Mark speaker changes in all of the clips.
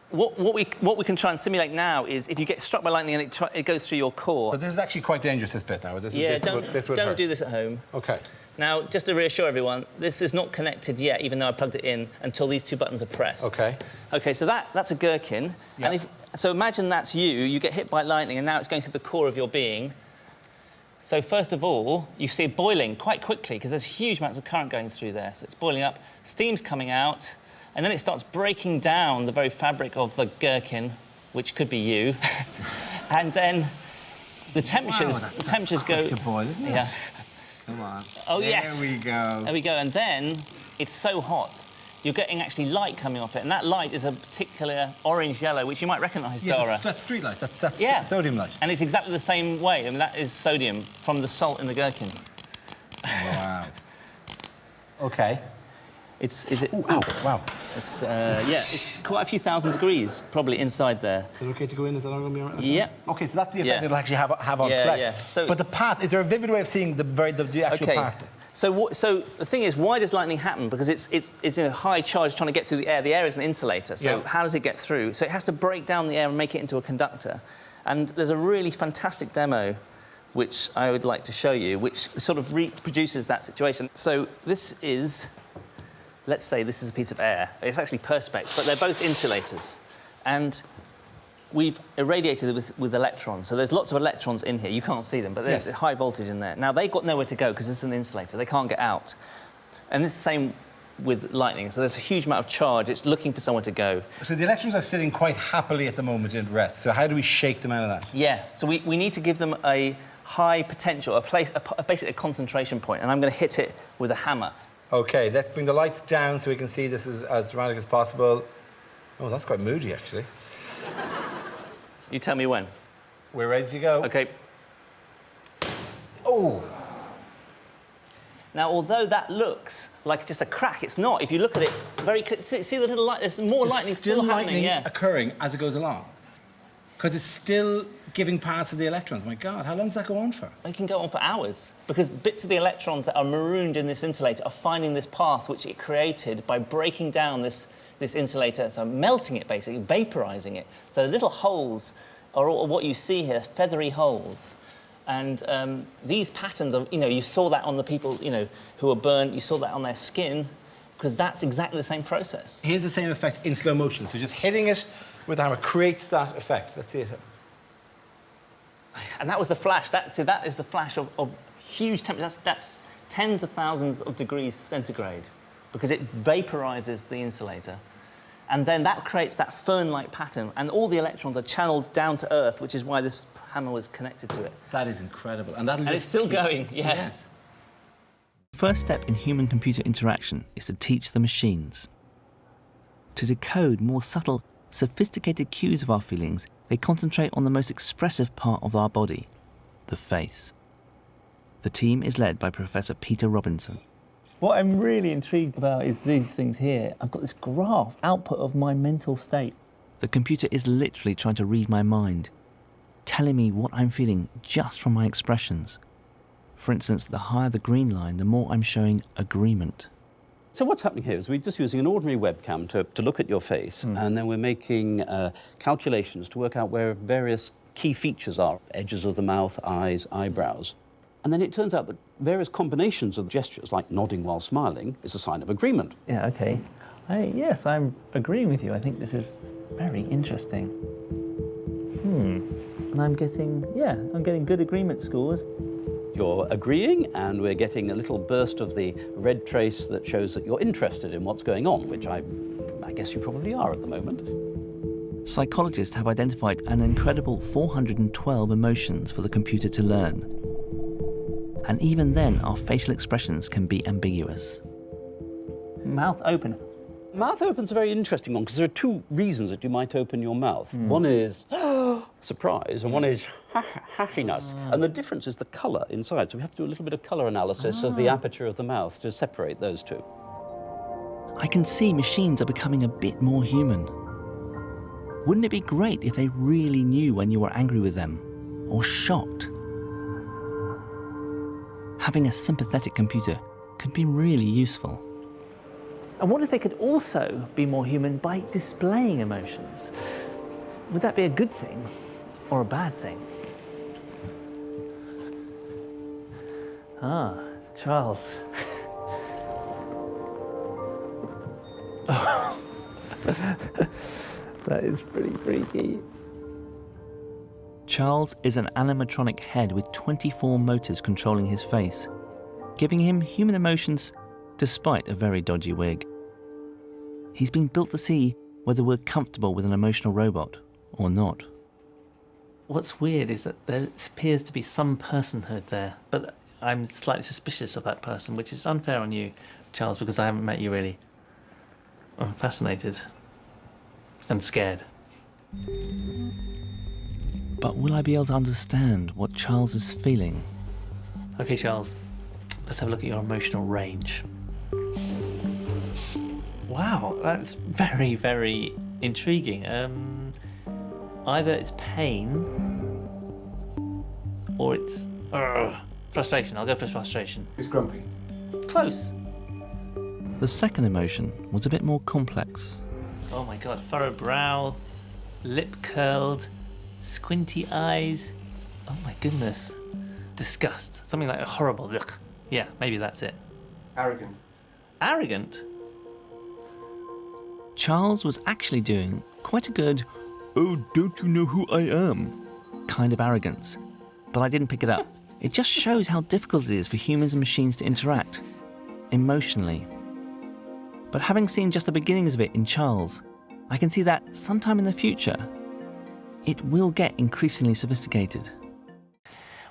Speaker 1: what we can try and simulate now is if you get struck by lightning and it goes through your core.
Speaker 2: But this is actually quite dangerous, this bit now.
Speaker 1: Don't do this at home.
Speaker 2: OK.
Speaker 1: Now, just to reassure everyone, this is not connected yet, even though I plugged it in, until these two buttons are pressed.
Speaker 2: OK.
Speaker 1: OK, so that's a gherkin.
Speaker 2: Yep.
Speaker 1: And so imagine that's you get hit by lightning, and now it's going through the core of your being. So first of all, you see it boiling quite quickly, because there's huge amounts of current going through there. So it's boiling up, steam's coming out, and then it starts breaking down the very fabric of the gherkin, which could be you. And then the temperatures go...
Speaker 2: to boil, isn't it?
Speaker 1: Yeah.
Speaker 2: Come on.
Speaker 1: Oh, yes.
Speaker 2: There we go.
Speaker 1: There we go. And then it's so hot, you're getting actually light coming off it. And that light is a particular orange-yellow, which you might recognise, Dara.
Speaker 2: That's street light. That's sodium light.
Speaker 1: And it's exactly the same way. I mean, that is sodium from the salt in the gherkin.
Speaker 2: Wow. OK.
Speaker 1: Is it?
Speaker 2: Ooh, ow, wow.
Speaker 1: It's, it's quite a few thousand degrees, probably, inside there.
Speaker 2: Is it OK to go in? Is that all going to be all right?
Speaker 1: Yeah.
Speaker 2: OK, so that's the effect it'll actually have on flesh.
Speaker 1: Yeah. So,
Speaker 2: but the path, is there a vivid way of seeing the actual path?
Speaker 1: So the thing is, why does lightning happen? Because it's in a high charge trying to get through the air. The air is an insulator, so how does it get through? So it has to break down the air and make it into a conductor. And there's a really fantastic demo which I would like to show you, which sort of reproduces that situation. So this is... Let's say this is a piece of air. It's actually perspex, but they're both insulators. And we've irradiated it with electrons. So there's lots of electrons in here. You can't see them, but there's high voltage in there. Now, they've got nowhere to go because this is an insulator. They can't get out. And it's the same with lightning. So there's a huge amount of charge. It's looking for somewhere to go. So
Speaker 2: the electrons are sitting quite happily at the moment in rest. So how do we shake them out of that?
Speaker 1: Yeah. So we need to give them a high potential, basically a concentration point. And I'm going to hit it with a hammer.
Speaker 2: OK, let's bring the lights down so we can see this is as dramatic as possible. Oh, that's quite moody, actually.
Speaker 1: You tell me when.
Speaker 2: We're ready to go.
Speaker 1: OK.
Speaker 2: Oh!
Speaker 1: Now, although that looks like just a crack, it's not. If you look at it very... See the little light? There's more lightning still happening,
Speaker 2: occurring as it goes along. Because it's still giving parts of the electrons. My God, how long does that go on for?
Speaker 1: It can go on for hours, because bits of the electrons that are marooned in this insulator are finding this path which it created by breaking down this insulator, so melting it, basically, vaporizing it. So the little holes are what you see here, feathery holes. And these patterns of, you saw that on the people, who were burnt, you saw that on their skin, because that's exactly the same process.
Speaker 2: Here's the same effect in slow motion. So just hitting it with the hammer creates that effect. Let's see it.
Speaker 1: And that was the flash. That is the flash of huge temperatures. That's tens of thousands of degrees centigrade, because it vaporizes the insulator. And then that creates that fern-like pattern, and all the electrons are channeled down to Earth, which is why this hammer was connected to it.
Speaker 2: That is incredible. And
Speaker 1: it's still going, yeah.
Speaker 2: Yes.
Speaker 3: The first step in human-computer interaction is to teach the machines. To decode more subtle, sophisticated cues of our feelings, they concentrate on the most expressive part of our body, the face. The team is led by Professor Peter Robinson.
Speaker 1: What I'm really intrigued about is these things here. I've got this graph, output of my mental state.
Speaker 3: The computer is literally trying to read my mind, telling me what I'm feeling just from my expressions. For instance, the higher the green line, the more I'm showing agreement.
Speaker 4: So what's happening here is we're just using an ordinary webcam to look at your face, and then we're making calculations to work out where various key features are, edges of the mouth, eyes, eyebrows. And then it turns out that various combinations of gestures, like nodding while smiling, is a sign of agreement.
Speaker 1: Yeah, OK. Yes, I'm agreeing with you. I think this is very interesting. And I'm getting good agreement scores.
Speaker 4: You're agreeing, and we're getting a little burst of the red trace that shows that you're interested in what's going on, which I guess you probably are at the moment.
Speaker 3: Psychologists have identified an incredible 412 emotions for the computer to learn. And even then, our facial expressions can be ambiguous.
Speaker 1: Mouth open.
Speaker 4: Mouth open's a very interesting one, because there are two reasons that you might open your mouth. One is surprise, and one is happiness. And the difference is the colour inside. So we have to do a little bit of colour analysis of the aperture of the mouth to separate those two.
Speaker 3: I can see machines are becoming a bit more human. Wouldn't it be great if they really knew when you were angry with them, or shocked? Having a sympathetic computer could be really useful. And what if they could also be more human by displaying emotions? Would that be a good thing or a bad thing? Ah, Charles. That is pretty freaky. Charles is an animatronic head with 24 motors controlling his face, giving him human emotions despite a very dodgy wig. He's been built to see whether we're comfortable with an emotional robot or not. What's weird is that there appears to be some personhood there, but I'm slightly suspicious of that person, which is unfair on you, Charles, because I haven't met you really. I'm fascinated and scared. But will I be able to understand what Charles is feeling? Okay, Charles, let's have a look at your emotional range. Wow, that's very, very intriguing. Either it's pain or it's frustration. I'll go for frustration.
Speaker 2: He's grumpy.
Speaker 3: Close. The second emotion was a bit more complex. Oh my God, furrowed brow, lip curled, squinty eyes. Oh my goodness. Disgust. Something like a horrible look. Yeah, maybe that's it.
Speaker 5: Arrogant.
Speaker 3: Arrogant? Charles was actually doing quite a good, oh, don't you know who I am kind of arrogance. But I didn't pick it up. It just shows how difficult it is for humans and machines to interact emotionally. But having seen just the beginnings of it in Charles, I can see that sometime in the future, it will get increasingly sophisticated.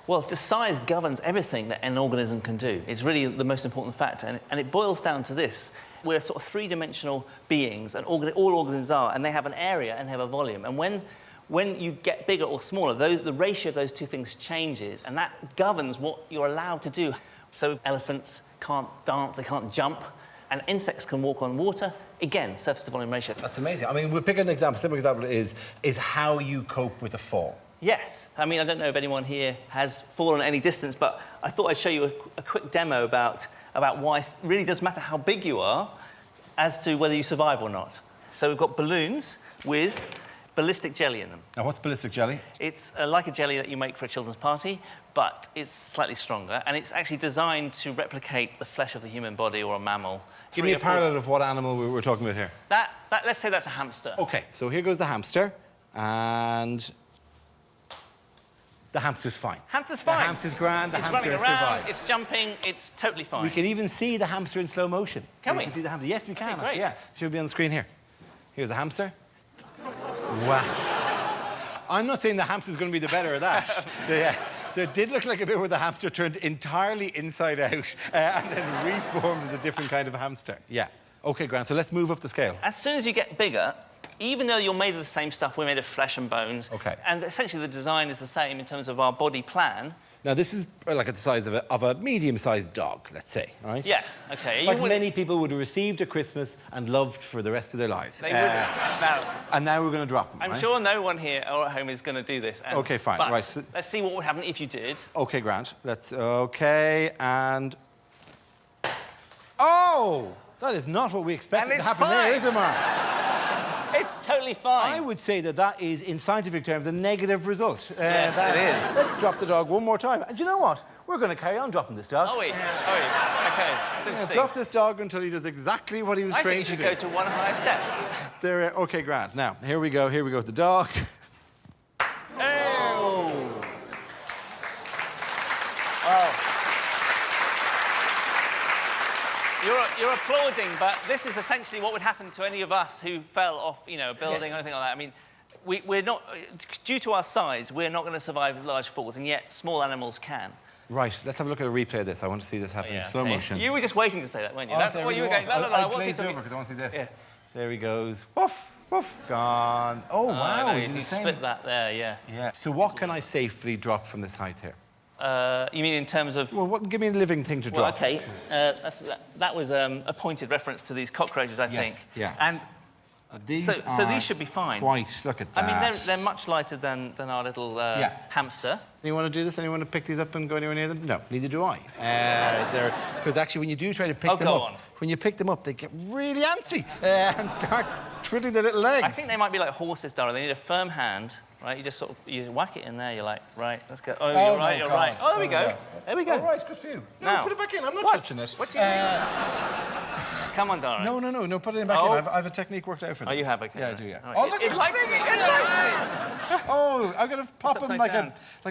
Speaker 1: Well, the size governs everything that an organism can do. It's really the most important factor, and it boils down to this. We're sort of three-dimensional beings, and all organisms are, and they have an area and they have a volume. And when you get bigger or smaller, the ratio of those two things changes, and that governs what you're allowed to do. So elephants can't dance, they can't jump, and insects can walk on water. Again, surface to volume ratio.
Speaker 2: That's amazing. I mean, we'll pick an example. Simple example is how you cope with a fall.
Speaker 1: Yes. I mean, I don't know if anyone here has fallen any distance, but I thought I'd show you a quick demo about why it really does matter how big you are as to whether you survive or not. So we've got balloons with ballistic jelly in them.
Speaker 2: Now, what's ballistic jelly?
Speaker 1: It's like a jelly that you make for a children's party, but it's slightly stronger, and it's actually designed to replicate the flesh of the human body or a mammal.
Speaker 2: Give me a parallel of what animal we're talking about here.
Speaker 1: Let's say that's a hamster.
Speaker 2: OK, so here goes the hamster, and the hamster's fine.
Speaker 1: Hamster's fine.
Speaker 2: The hamster's grand, the hamster has
Speaker 1: running around,
Speaker 2: survived.
Speaker 1: it's jumping, it's totally fine.
Speaker 2: We can even see the hamster in slow motion.
Speaker 1: Can we?
Speaker 2: We can see the hamster. Yes, we can.
Speaker 1: Okay, great.
Speaker 2: Yeah, should be on the screen here. Here's the hamster. Wow. I'm not saying the hamster's going to be the better of that. There did look like a bit where the hamster turned entirely inside out and then reformed as a different kind of hamster. Yeah. OK, Grant, so let's move up the scale.
Speaker 1: As soon as you get bigger, even though you're made of the same stuff, we're made of flesh and bones.
Speaker 2: OK.
Speaker 1: And essentially the design is the same in terms of our body plan.
Speaker 2: Now, this is like the size of a medium-sized dog, let's say, right?
Speaker 1: Yeah, OK.
Speaker 2: Like many people would have received at Christmas and loved for the rest of their lives.
Speaker 1: They would have.
Speaker 2: And now we're going to drop them,
Speaker 1: I'm
Speaker 2: right?
Speaker 1: sure no one here or at home is going to do this.
Speaker 2: OK, fine.
Speaker 1: But
Speaker 2: Right. So,
Speaker 1: let's see what would happen if you did.
Speaker 2: OK, Grant. Let's... OK, and... Oh! That is not what we expected to happen there, is it, Mark?
Speaker 1: It's totally fine.
Speaker 2: I would say that is, in scientific terms, a negative result.
Speaker 1: Yes, it is.
Speaker 2: Let's drop the dog one more time. And do you know what? We're going to carry on dropping this dog.
Speaker 1: Oh, wait. OK.
Speaker 2: Drop this dog until he does exactly what he was trained to do.
Speaker 1: I think you should go to one higher step.
Speaker 2: There, OK, Grant. Now, here we go with the dog. Oh!
Speaker 1: Oh. You're applauding, but this is essentially what would happen to any of us who fell off, a building or anything like that. I mean, we're not, due to our size, we're not going to survive large falls, and yet small animals can.
Speaker 2: Right, let's have a look at a replay of this. I want to see this happen in slow motion.
Speaker 1: You were just waiting to say that, weren't you?
Speaker 2: Oh,
Speaker 1: That's what you were going.
Speaker 2: I glazed over because I want to see this. Yeah. There he goes. Woof, woof, gone. Oh, wow,
Speaker 1: no,
Speaker 2: he did the same.
Speaker 1: split that there, yeah.
Speaker 2: Yeah. So what can I safely drop from this height here?
Speaker 1: You mean in terms of...
Speaker 2: Well, give me a living thing to drop.
Speaker 1: OK. That was a pointed reference to these cockroaches, I think.
Speaker 2: Yeah.
Speaker 1: And So these should be fine.
Speaker 2: Quite, look at that.
Speaker 1: I mean, they're much lighter than our little hamster.
Speaker 2: You want to do this? Anyone want to pick these up and go anywhere near them? No, neither do I. Because actually, when you do try to pick them up, when you pick them up, they get really antsy and start twiddling their little legs.
Speaker 1: I think they might be like horses, Dara. They need a firm hand, right? You just sort of whack it in there. You're like, right, let's go. Oh, you're right, you're right. Oh, there we go. There we go.
Speaker 2: All right, good for you. No,
Speaker 1: now,
Speaker 2: put it back in. I'm not touching it.
Speaker 1: What do you mean? Come on, Dara.
Speaker 2: No, put it back in. I have a technique worked out for this.
Speaker 1: Oh, you have? Okay.
Speaker 2: Yeah, I do, yeah.
Speaker 1: Right.
Speaker 2: Oh, look,
Speaker 1: it likes it.
Speaker 2: Oh, I'm going to pop them like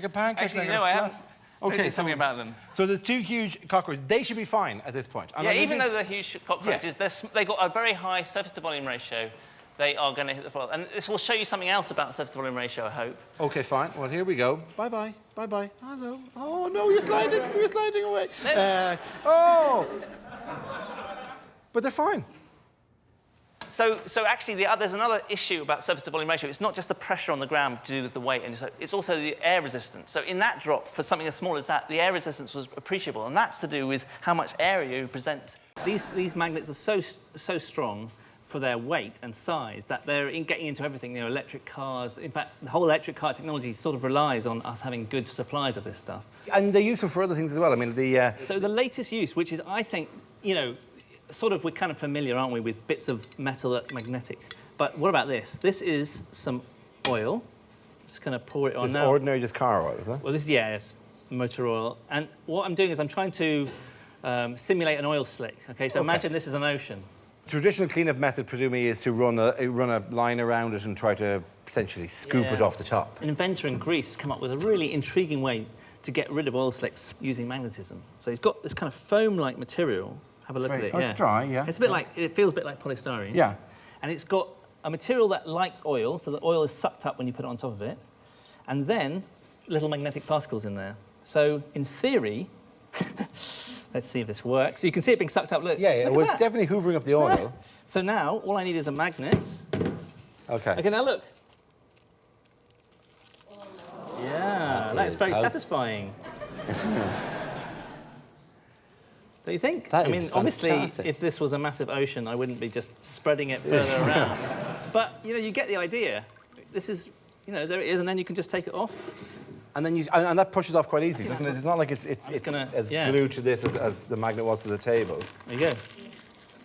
Speaker 2: a pancake.
Speaker 1: Actually, you know, I haven't.
Speaker 2: Okay,
Speaker 1: something about them.
Speaker 2: So there's two huge cockroaches. They should be fine at this point.
Speaker 1: Yeah, even though they're huge cockroaches, they've got a very high surface to volume ratio. They are going to hit the floor. And this will show you something else about surface to volume ratio, I hope.
Speaker 2: Okay, fine. Well, here we go. Bye-bye. Bye-bye. Hello. Oh, no, you're sliding. You're sliding away. But they're fine.
Speaker 1: So actually, there's another issue about surface to volume ratio. It's not just the pressure on the ground to do with the weight, and it's also the air resistance. So in that drop, for something as small as that, the air resistance was appreciable, and that's to do with how much area you present. These magnets are so strong for their weight and size that they're getting into everything. You know, electric cars. In fact, the whole electric car technology sort of relies on us having good supplies of this stuff.
Speaker 2: And they're useful for other things as well. I mean,
Speaker 1: So the latest use, which is, I think, you know, sort of, we're kind of familiar, aren't we, with bits of metal that are magnetic. But what about this? This is some oil. Just going to pour it on now.
Speaker 2: Ordinary, just car oil, is it?
Speaker 1: Well, it's motor oil. And what I'm doing is I'm trying to simulate an oil slick. Okay, so imagine this is an ocean.
Speaker 2: Traditional cleanup method, presumably, is to run a line around it and try to essentially scoop it off the top.
Speaker 1: An inventor in Greece has come up with a really intriguing way to get rid of oil slicks using magnetism. So he's got this kind of foam-like material. Have a look at it.
Speaker 2: Oh, it's dry, yeah.
Speaker 1: It's a bit like, it feels a bit like polystyrene.
Speaker 2: Yeah.
Speaker 1: And it's got a material that likes oil, so the oil is sucked up when you put it on top of it, and then little magnetic particles in there. So in theory, let's see if this works. You can see it being sucked up. Look.
Speaker 2: Yeah,
Speaker 1: look
Speaker 2: well, it's definitely hoovering up the oil.
Speaker 1: So now all I need is a magnet.
Speaker 2: Okay.
Speaker 1: Okay, now look. Yeah, that's very satisfying. Don't you think?
Speaker 2: That
Speaker 1: I mean,
Speaker 2: is
Speaker 1: obviously,
Speaker 2: fantastic.
Speaker 1: if this was a massive ocean, I wouldn't be just spreading it further around. But, you know, you get the idea. This is, you know, there it is, and then you can just take it off.
Speaker 2: And then and that pushes off quite easily, doesn't it? It's not like it's as glued to this as the magnet was to the table.
Speaker 1: There you go.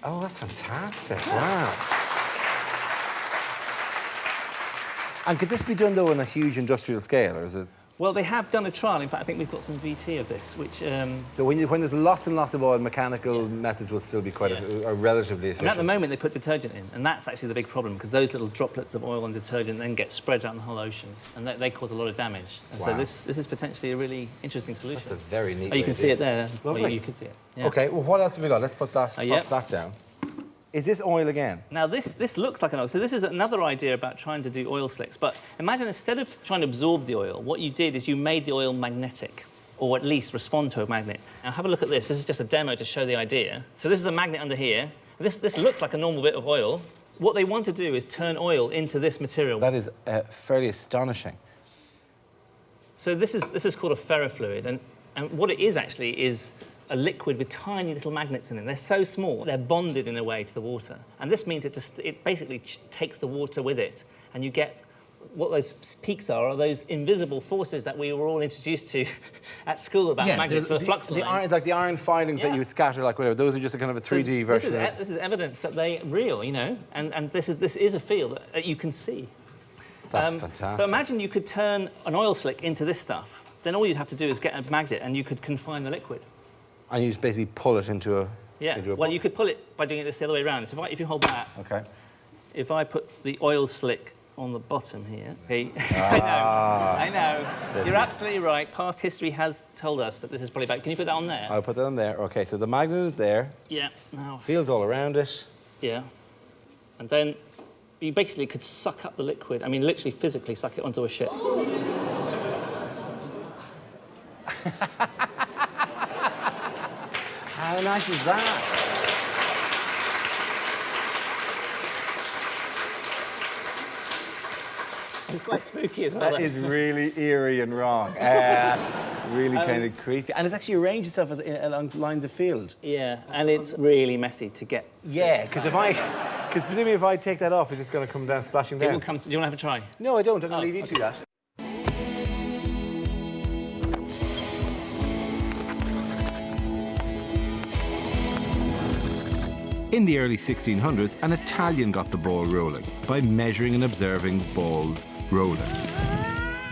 Speaker 2: Oh, that's fantastic. Wow. And could this be done, though, on a huge industrial scale, or is it?
Speaker 1: Well, they have done a trial. In fact, I think we've got some VT of this, which...
Speaker 2: So when there's lots and lots of oil, mechanical methods will still be quite relatively efficient.
Speaker 1: And at the moment, they put detergent in, and that's actually the big problem, because those little droplets of oil and detergent then get spread out in the whole ocean, and they cause a lot of damage. And so this is potentially a really interesting solution.
Speaker 2: That's a very neat
Speaker 1: you can see it there.
Speaker 2: Lovely.
Speaker 1: Well, you can see it. Yeah.
Speaker 2: OK, well, what else have we got? Let's put that down. Is this oil again?
Speaker 1: Now, this looks like an oil. So this is another idea about trying to do oil slicks. But imagine instead of trying to absorb the oil, what you did is you made the oil magnetic, or at least respond to a magnet. Now, have a look at this. This is just a demo to show the idea. So this is a magnet under here. This looks like a normal bit of oil. What they want to do is turn oil into this material.
Speaker 2: That is fairly astonishing.
Speaker 1: So this is called a ferrofluid. And what it is actually is a liquid with tiny little magnets in it. They're so small, they're bonded in a way to the water. And this means it basically takes the water with it. And you get what those peaks are those invisible forces that we were all introduced to at school about magnets, the flux lines.
Speaker 2: Like the iron filings that you would scatter, like whatever. Those are just a kind of a 3D version.
Speaker 1: This is evidence that they're real, you know, and this is a field that you can see.
Speaker 2: That's fantastic.
Speaker 1: But imagine you could turn an oil slick into this stuff. Then all you'd have to do is get a magnet and you could confine the liquid.
Speaker 2: And you just basically pull it into a...
Speaker 1: Well, you could pull it by doing it the other way around. So if you hold that...
Speaker 2: OK.
Speaker 1: If I put the oil slick on the bottom here... Okay, I know. You're absolutely right. Past history has told us that this is probably bad. Can you put that on there?
Speaker 2: I'll put that on there. OK, so the magnet is there.
Speaker 1: Yeah. Now...
Speaker 2: Fields all around it.
Speaker 1: Yeah. And then you basically could suck up the liquid. I mean, literally physically suck it onto a ship.
Speaker 2: How nice is that?
Speaker 1: It's quite spooky as well.
Speaker 2: That is really eerie and wrong. Really kind of creepy. And it's actually arranged itself along lines of field.
Speaker 1: Yeah, and it's really messy to get.
Speaker 2: Yeah, because Because presumably if I take that off, it's just going to come down, splashing
Speaker 1: It
Speaker 2: down.
Speaker 1: will come. Do you want to have a try?
Speaker 2: No, I don't. I'm going to leave you
Speaker 1: okay.
Speaker 2: to that.
Speaker 5: In the early 1600s, an Italian got the ball rolling by measuring and observing balls rolling.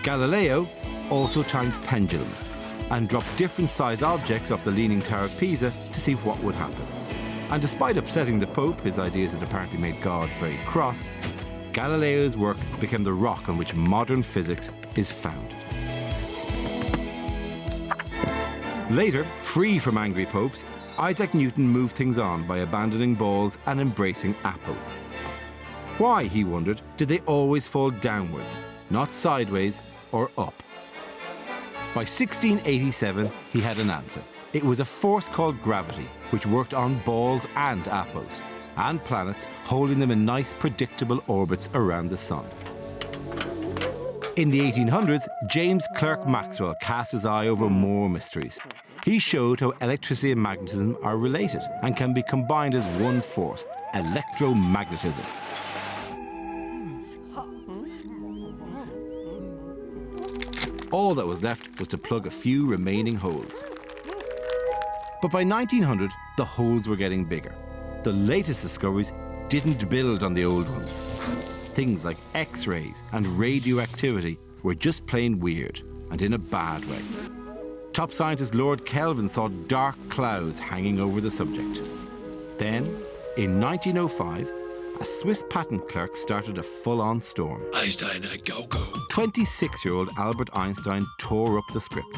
Speaker 5: Galileo also timed pendulums and dropped different size objects off the Leaning Tower of Pisa to see what would happen. And despite upsetting the Pope, his ideas had apparently made God very cross, Galileo's work became the rock on which modern physics is founded. Later, free from angry popes, Isaac Newton moved things on by abandoning balls and embracing apples. Why, he wondered, did they always fall downwards, not sideways or up? By 1687, he had an answer. It was a force called gravity, which worked on balls and apples, and planets, holding them in nice, predictable orbits around the sun. In the 1800s, James Clerk Maxwell cast his eye over more mysteries. He showed how electricity and magnetism are related and can be combined as one force, electromagnetism. All that was left was to plug a few remaining holes. But by 1900, the holes were getting bigger. The latest discoveries didn't build on the old ones. Things like X-rays and radioactivity were just plain weird, and in a bad way. Top scientist Lord Kelvin saw dark clouds hanging over the subject. Then, in 1905, a Swiss patent clerk started a full-on storm.
Speaker 6: Einstein, go.
Speaker 5: 26-year-old Albert Einstein tore up the script.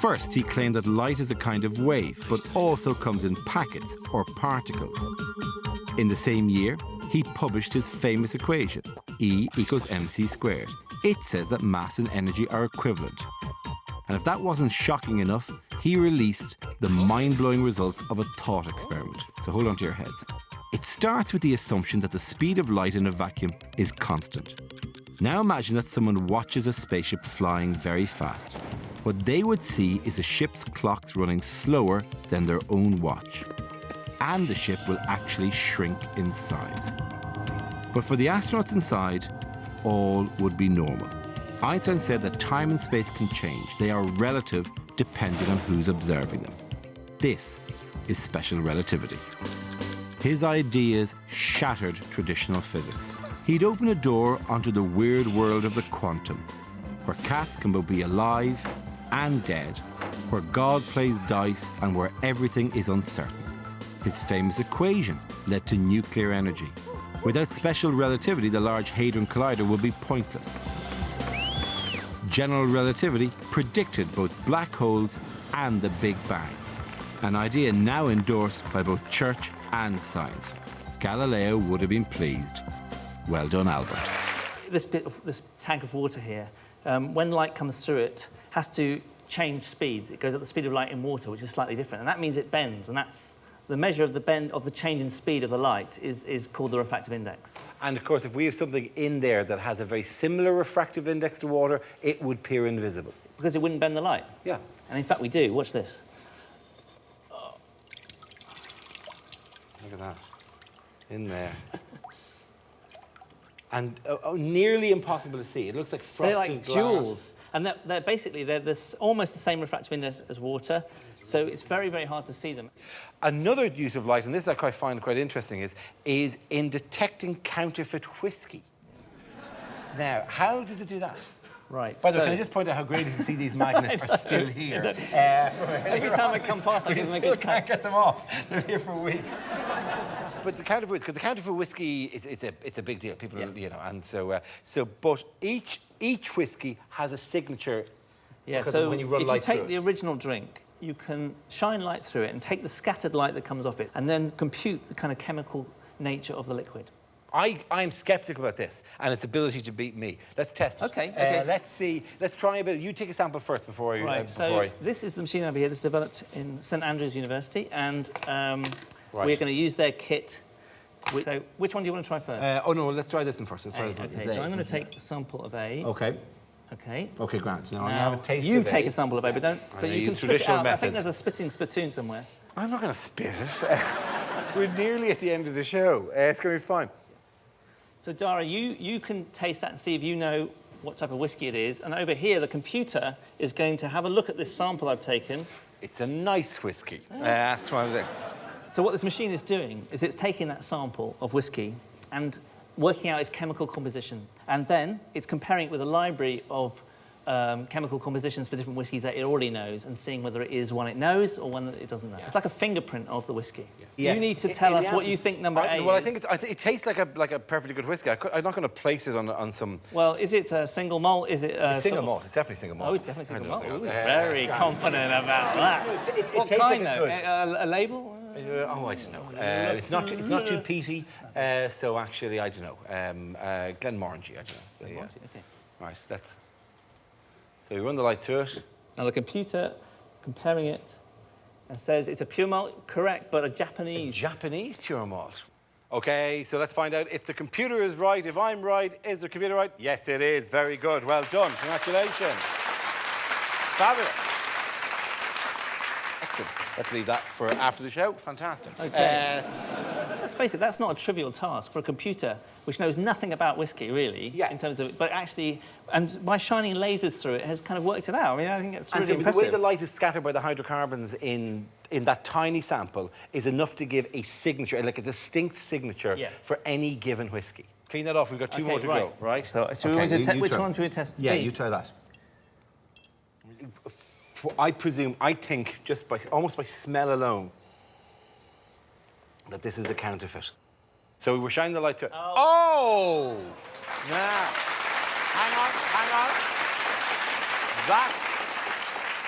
Speaker 5: First, he claimed that light is a kind of wave, but also comes in packets or particles. In the same year, he published his famous equation, E equals mc squared. It says that mass and energy are equivalent. And if that wasn't shocking enough, he released the mind-blowing results of a thought experiment. So hold on to your heads. It starts with the assumption that the speed of light in a vacuum is constant. Now imagine that someone watches a spaceship flying very fast. What they would see is a ship's clocks running slower than their own watch. And the ship will actually shrink in size. But for the astronauts inside, all would be normal. Einstein said that time and space can change. They are relative depending on who's observing them. This is special relativity. His ideas shattered traditional physics. He'd open a door onto the weird world of the quantum, where cats can both be alive and dead, where God plays dice and where everything is uncertain. His famous equation led to nuclear energy. Without special relativity, the Large Hadron Collider would be pointless. General relativity predicted both black holes and the Big Bang, an idea now endorsed by both church and science. Galileo would have been pleased. Well done, Albert.
Speaker 1: This tank of water here, when light comes through it, has to change speed. It goes at the speed of light in water, which is slightly different, and that means it bends, and that's the measure of the bend of the change in speed of the light is called the refractive index.
Speaker 2: And of course, if we have something in there that has a very similar refractive index to water, it would appear invisible.
Speaker 1: Because it wouldn't bend the light.
Speaker 2: Yeah.
Speaker 1: And in fact, we do. Watch this.
Speaker 2: Look at that. In there. And nearly impossible to see. It looks like frosted
Speaker 1: They're like
Speaker 2: glass.
Speaker 1: jewels. And they're basically, almost the same refractive index as water. So it's very, very hard to see them.
Speaker 2: Another use of light, and this I find quite interesting, is in detecting counterfeit whiskey. Now, how does it do that?
Speaker 1: Right.
Speaker 2: By the way, can I just point out how great it is to see these magnets are still here?
Speaker 1: Every time I come past, I
Speaker 2: you
Speaker 1: can make
Speaker 2: still
Speaker 1: a
Speaker 2: can't get them off. They're here for a week. But the counterfeit, because the counterfeit whiskey it's a big deal. People, you know, and but each whiskey has a signature.
Speaker 1: Yeah.
Speaker 2: Because
Speaker 1: So
Speaker 2: when you run
Speaker 1: if you
Speaker 2: light
Speaker 1: take
Speaker 2: through
Speaker 1: the original drink, you can shine light through it and take the scattered light that comes off it, and then compute the kind of chemical nature of the liquid.
Speaker 2: I'm sceptical about this and its ability to beat me. Let's test it.
Speaker 1: Okay.
Speaker 2: Let's see. Let's try a bit. You take a sample first before you.
Speaker 1: Right. So this is the machine over here that's developed in St Andrews University, and we're going to use their kit. So which one do you want to try first?
Speaker 2: Oh no, let's try this one first. Let's try
Speaker 1: A.
Speaker 2: this one.
Speaker 1: Okay. So I'm going to take a sample of A.
Speaker 2: Okay.
Speaker 1: Okay.
Speaker 2: Okay, Grant. Now I'm
Speaker 1: Now
Speaker 2: going to have a taste
Speaker 1: you
Speaker 2: of
Speaker 1: take
Speaker 2: A.
Speaker 1: a sample of A, but don't. But you can spit it
Speaker 2: traditional
Speaker 1: out. I think
Speaker 2: methods.
Speaker 1: there's a spitting spittoon somewhere.
Speaker 2: I'm not going to spit it. We're nearly at the end of the show. It's going to be fine.
Speaker 1: So, Dara, you can taste that and see if you know what type of whiskey it is. And over here, the computer is going to have a look at this sample I've taken.
Speaker 2: It's a nice whiskey. That's what it is.
Speaker 1: So what this machine is doing is it's taking that sample of whiskey and working out its chemical composition. And then it's comparing it with a library of chemical compositions for different whiskies that it already knows and seeing whether it is one it knows or one that it doesn't know. Yes. It's like a fingerprint of the whiskey. Yes.
Speaker 2: Yeah.
Speaker 1: You need to tell us what you think number 8
Speaker 2: well,
Speaker 1: is.
Speaker 2: I think it tastes like a perfectly good whiskey. I'm not going to place it on some...
Speaker 1: Well, is it a single malt? Is it
Speaker 2: It's single malt. It's definitely single malt.
Speaker 1: Oh, it's definitely single malt. Ooh, very confident about that.
Speaker 2: It
Speaker 1: what
Speaker 2: tastes
Speaker 1: kind,
Speaker 2: like
Speaker 1: though? A label?
Speaker 2: Oh, I don't know. It's not too peaty, so actually, I don't know. Glenmorangie, I don't know. So, yeah.
Speaker 1: Okay.
Speaker 2: Right, let's... So we run the light through it.
Speaker 1: Now the computer comparing it and says it's a pure malt, correct, but a Japanese.
Speaker 2: Japanese pure malt. Okay, so let's find out if the computer is right. If I'm right, is the computer right? Yes, it is. Very good. Well done. Congratulations. Fabulous. Excellent. Let's leave that for after the show. Fantastic.
Speaker 1: Okay. Let's face it, that's not a trivial task for a computer which knows nothing about whiskey, really, in terms of... But actually, and by shining lasers through it, has kind of worked it out. I mean, I think it's really impressive.
Speaker 2: The way the light is scattered by the hydrocarbons in that tiny sample is enough to give a signature, like a distinct signature for any given whiskey. Clean that off. We've got two more to go, right?
Speaker 1: So, which one should we test?
Speaker 2: Yeah, you try that. I presume, I think, just almost by smell alone, that this is the counterfeit. So we're shining the light to it. Oh! Now, hang on. That,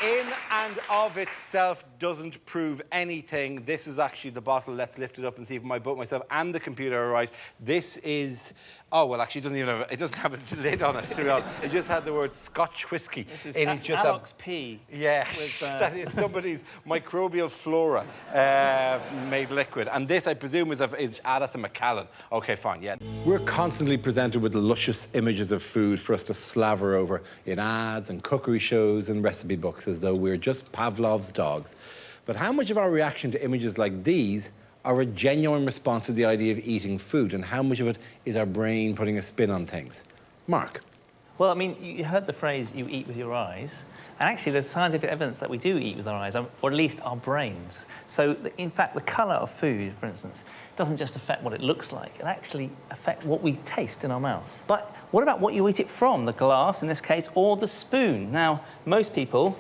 Speaker 2: in and of itself, doesn't prove anything. This is actually the bottle. Let's lift it up and see if both myself and the computer are right. This is... Oh, well, actually, it doesn't have a lid on it, to be honest. It just had the word Scotch whiskey.
Speaker 1: This is
Speaker 2: just
Speaker 1: Alox P.
Speaker 2: Yes, that is somebody's microbial flora made liquid. And this, I presume, that's a Macallan. OK, fine, yeah. We're constantly presented with luscious images of food for us to slaver over in ads and cookery shows and recipe books, as though we're just Pavlov's dogs. But how much of our reaction to images like these are a genuine response to the idea of eating food, and how much of it is our brain putting a spin on things? Mark?
Speaker 1: Well, I mean, you heard the phrase, you eat with your eyes. And actually, there's scientific evidence that we do eat with our eyes, or at least our brains. So, in fact, the colour of food, for instance, doesn't just affect what it looks like. It actually affects what we taste in our mouth. But what about what you eat it from? The glass, in this case, or the spoon? Now, most people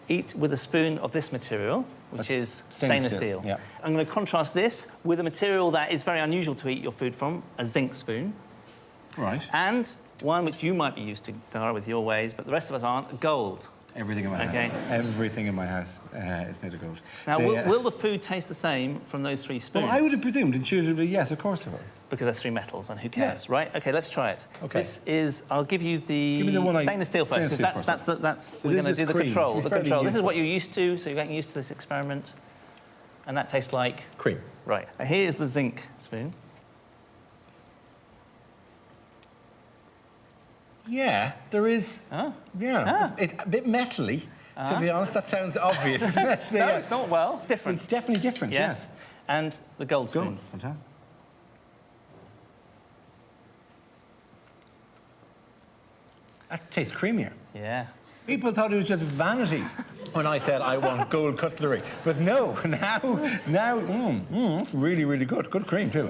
Speaker 1: eat with a spoon of this material, which is stainless steel. Yeah. I'm going to contrast this with a material that is very unusual to eat your food from, a zinc spoon.
Speaker 2: Right.
Speaker 1: And one which you might be used to, Dara, with your ways, but the rest of us aren't, gold.
Speaker 2: Everything in my house. Everything in my house is made of gold.
Speaker 1: Now, will the food taste the same from those 3 spoons?
Speaker 2: Well, I would have presumed intuitively, yes, of course it will.
Speaker 1: Because they're 3 metals, and who cares, right? OK, let's try it.
Speaker 2: OK.
Speaker 1: This is... I'll give you the stainless steel first, because we're going to do the control. This is what you're used to, so you're getting used to this experiment. And that tastes like...
Speaker 2: cream.
Speaker 1: Right. Now, here's the zinc spoon.
Speaker 2: Yeah, there is... It's a bit metally, to be honest. That sounds obvious, isn't it?
Speaker 1: No, it's not. Well, it's different.
Speaker 2: It's definitely different, yes.
Speaker 1: And the gold spoon.
Speaker 2: Fantastic. That tastes creamier.
Speaker 1: Yeah.
Speaker 2: People thought it was just vanity when I said I want gold cutlery. But no, now, it's really, really good. Good cream, too.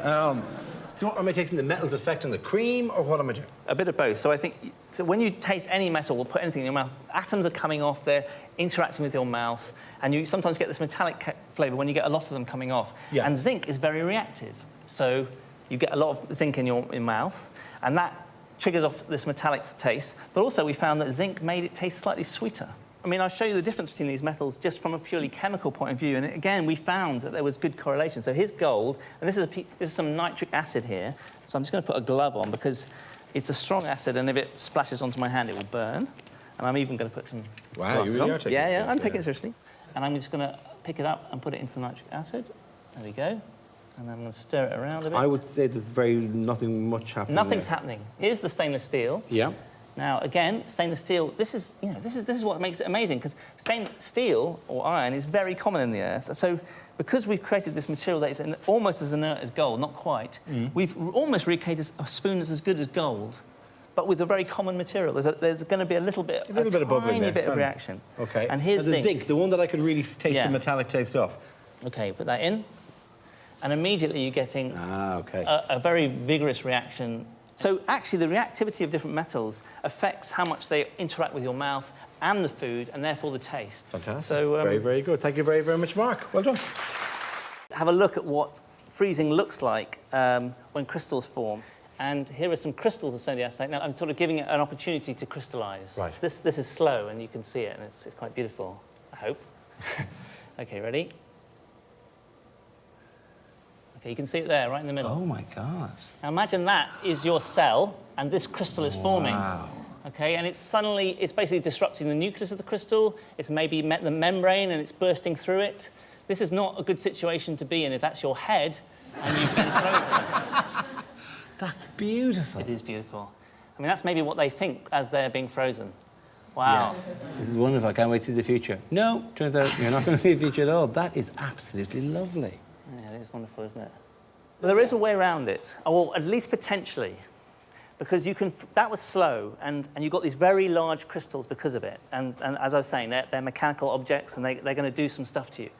Speaker 2: So am I tasting the metal's effect on the cream, or what am I doing?
Speaker 1: A bit of both. So I think when you taste any metal or put anything in your mouth, atoms are coming off, they're interacting with your mouth, and you sometimes get this metallic flavour when you get a lot of them coming off. Yeah. And zinc is very reactive. So you get a lot of zinc in your mouth, and that triggers off this metallic taste. But also we found that zinc made it taste slightly sweeter. I mean, I'll show you the difference between these metals just from a purely chemical point of view. And again, we found that there was good correlation. So here's gold, and this is some nitric acid here. So I'm just going to put a glove on because it's a strong acid, and if it splashes onto my hand, it will burn. And I'm even going to put some glasses on.
Speaker 2: Taking it
Speaker 1: I'm taking it seriously. And I'm just going to pick it up and put it into the nitric acid. There we go. And I'm going to stir it around a bit.
Speaker 2: I would say there's nothing much happening.
Speaker 1: Nothing's happening. Here's the stainless steel.
Speaker 2: Yeah.
Speaker 1: Now, again, stainless steel, this is what makes it amazing, because stainless steel, or iron, is very common in the earth. So because we've created this material that is almost as inert as gold, not quite, we've almost recreated a spoon that's as good as gold, but with a very common material. There's going to be a little bit of bubbling there, bit of reaction.
Speaker 2: Okay.
Speaker 1: And here's
Speaker 2: the zinc, the one that I could really taste the metallic taste of.
Speaker 1: Okay, put that in, and immediately you're getting a very vigorous reaction. So actually, the reactivity of different metals affects how much they interact with your mouth and the food, and therefore the taste.
Speaker 2: Fantastic.
Speaker 1: So,
Speaker 2: very, very good. Thank you very, very much, Mark. Well done.
Speaker 1: Have a look at what freezing looks like when crystals form. And here are some crystals of sodium acetate. Now, I'm sort of giving it an opportunity to crystallise.
Speaker 2: Right.
Speaker 1: This is slow, and you can see it, and it's quite beautiful, I hope. OK, ready? OK, you can see it there, right in the middle.
Speaker 2: Oh, my God.
Speaker 1: Now, imagine that is your cell, and this crystal is forming.
Speaker 2: Wow.
Speaker 1: OK, and it's basically disrupting the nucleus of the crystal. It's maybe met the membrane, and it's bursting through it. This is not a good situation to be in if that's your head and you've been frozen.
Speaker 2: That's beautiful.
Speaker 1: It is beautiful. I mean, that's maybe what they think as they're being frozen. Wow.
Speaker 2: Yes. This is wonderful. I can't wait to see the future. No, turns out you're not going to see the future at all. That is absolutely lovely.
Speaker 1: Yeah, it is wonderful, isn't it? But there is a way around it, or at least potentially, because you can. That was slow, and you got these very large crystals because of it. And as I was saying, they're mechanical objects, and they're going to do some stuff to you.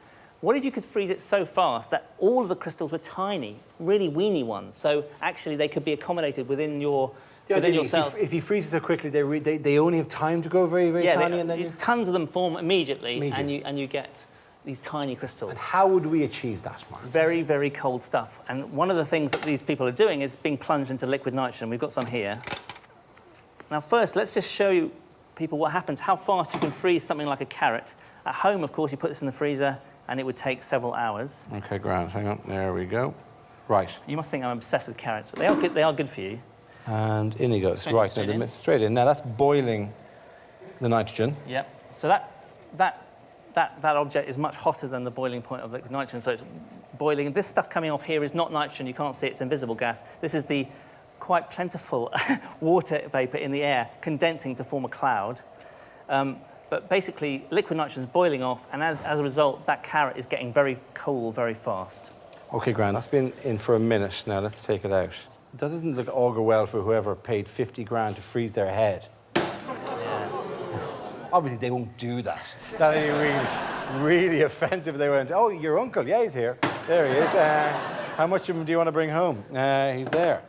Speaker 1: What if you could freeze it so fast that all of the crystals were tiny, really weeny ones? So actually, they could be accommodated within your cell.
Speaker 2: If you freeze it so quickly, they only have time to go very, very tiny, and then
Speaker 1: tons of them form immediately. And you get these tiny crystals.
Speaker 2: And how would we achieve that, Mark?
Speaker 1: Very, very cold stuff. And one of the things that these people are doing is being plunged into liquid nitrogen. We've got some here. Now, first, let's just show you people what happens, how fast you can freeze something like a carrot. At home, of course, you put this in the freezer, and it would take several hours.
Speaker 2: OK, grand. Hang on. There we go. Right.
Speaker 1: You must think I'm obsessed with carrots, but they are good for you.
Speaker 2: And in he goes.
Speaker 1: Straight in.
Speaker 2: Straight in. Now, that's boiling the nitrogen.
Speaker 1: Yep. So that object is much hotter than the boiling point of liquid nitrogen, so it's boiling. This stuff coming off here is not nitrogen. You can't see it. It's invisible gas. This is the quite plentiful water vapour in the air condensing to form a cloud. But basically, liquid nitrogen is boiling off, and as a result, that carrot is getting very cool very fast.
Speaker 2: OK, grand. That's been in for a minute. Now, let's take it out. That doesn't look augur well for whoever paid 50 grand to freeze their head.
Speaker 1: Yeah.
Speaker 2: Obviously, they won't do that. That would be really, really offensive if they went, oh, your uncle, yeah, he's here. There he is. How much of him do you want to bring home? He's there.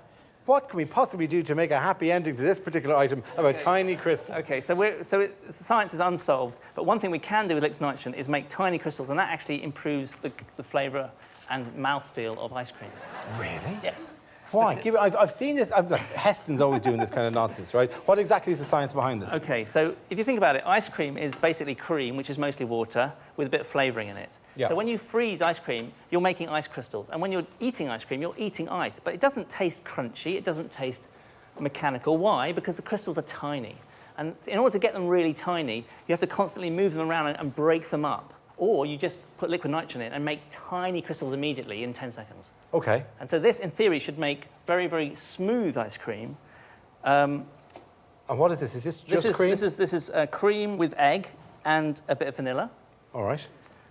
Speaker 2: What can we possibly do to make a happy ending to this particular item about tiny crystals?
Speaker 1: OK, so science is unsolved, but one thing we can do with liquid nitrogen is make tiny crystals, and that actually improves the flavour and mouthfeel of ice cream.
Speaker 2: Really?
Speaker 1: Yes.
Speaker 2: Why? I've seen this. Heston's always doing this kind of nonsense, right? What exactly is the science behind this?
Speaker 1: OK, so if you think about it, ice cream is basically cream, which is mostly water, with a bit of flavouring in it.
Speaker 2: Yeah.
Speaker 1: So when you freeze ice cream, you're making ice crystals. And when you're eating ice cream, you're eating ice. But it doesn't taste crunchy. It doesn't taste mechanical. Why? Because the crystals are tiny. And in order to get them really tiny, you have to constantly move them around and break them up. Or you just put liquid nitrogen in and make tiny crystals immediately in 10 seconds.
Speaker 2: OK.
Speaker 1: And so this, in theory, should make very, very smooth ice cream.
Speaker 2: And what is this? Is this just cream?
Speaker 1: This is cream with egg and a bit of vanilla.
Speaker 2: All right.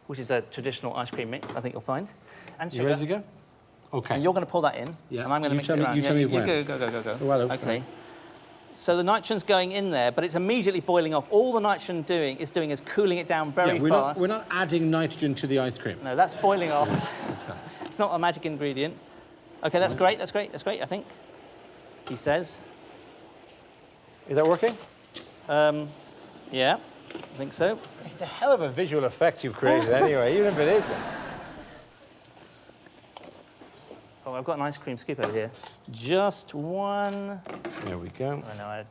Speaker 1: Which is a traditional ice cream mix, I think you'll find. And sugar.
Speaker 2: You ready to go? OK.
Speaker 1: And you're going to pour that in.
Speaker 2: Yeah.
Speaker 1: And I'm going to mix it around.
Speaker 2: You tell me
Speaker 1: You
Speaker 2: when.
Speaker 1: go.
Speaker 2: Well,
Speaker 1: OK. So the nitrogen's going in there, but it's immediately boiling off. All the nitrogen is doing is cooling it down very fast.
Speaker 2: We're not adding nitrogen to the ice cream.
Speaker 1: No, that's boiling off. It's not a magic ingredient. OK, that's great, I think, he says.
Speaker 2: Is that working?
Speaker 1: Yeah, I think so.
Speaker 2: It's a hell of a visual effect you've created anyway, even if it isn't.
Speaker 1: Oh, I've got an ice cream scoop over here. Just one.
Speaker 2: There we go.
Speaker 1: I know, I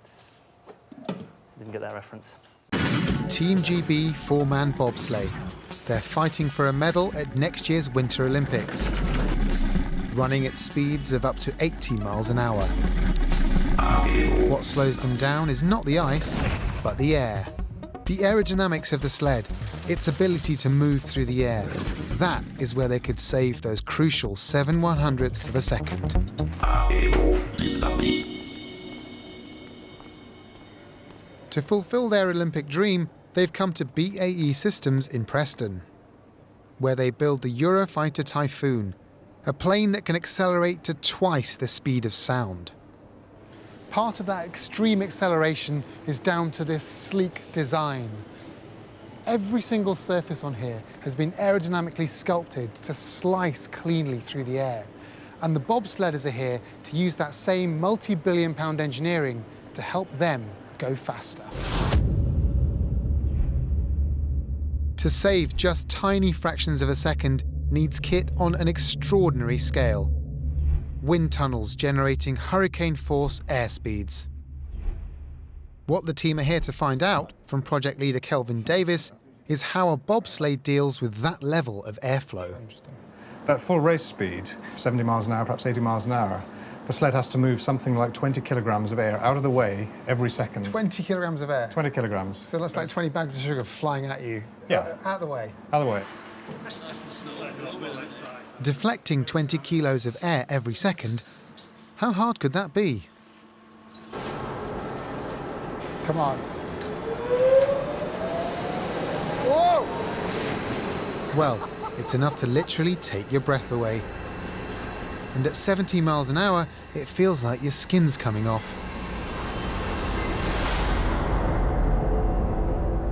Speaker 1: didn't get that reference.
Speaker 6: Team GB four-man bobsleigh. They're fighting for a medal at next year's Winter Olympics, running at speeds of up to 80 miles an hour. What slows them down is not the ice, but the air. The aerodynamics of the sled, its ability to move through the air. That is where they could save those crucial 7/100ths of a second. To fulfill their Olympic dream, they've come to BAE Systems in Preston. where they build the Eurofighter Typhoon, a plane that can accelerate to twice the speed of sound. Part of that extreme acceleration is down to this sleek design. Every single surface on here has been aerodynamically sculpted to slice cleanly through the air. And the bobsledders are here to use that same multi-billion-pound engineering to help them go faster. To save just tiny fractions of a second needs kit on an extraordinary scale. Wind tunnels generating hurricane-force airspeeds. What the team are here to find out from project leader Kelvin Davis is how a bobsleigh deals with that level of airflow.
Speaker 7: At full race speed, 70 miles an hour, perhaps 80 miles an hour, the sled has to move something like 20 kilograms of air out of the way every second.
Speaker 6: 20 kilograms of air?
Speaker 7: 20 kilograms.
Speaker 6: So that's like 20 bags of sugar flying at you.
Speaker 7: Yeah.
Speaker 6: Out of the way.
Speaker 7: Out of the way.
Speaker 6: Deflecting 20 kilos of air every second, how hard could that be? Come on. Whoa! Well, it's enough to literally take your breath away. And at 70 miles an hour, it feels like your skin's coming off.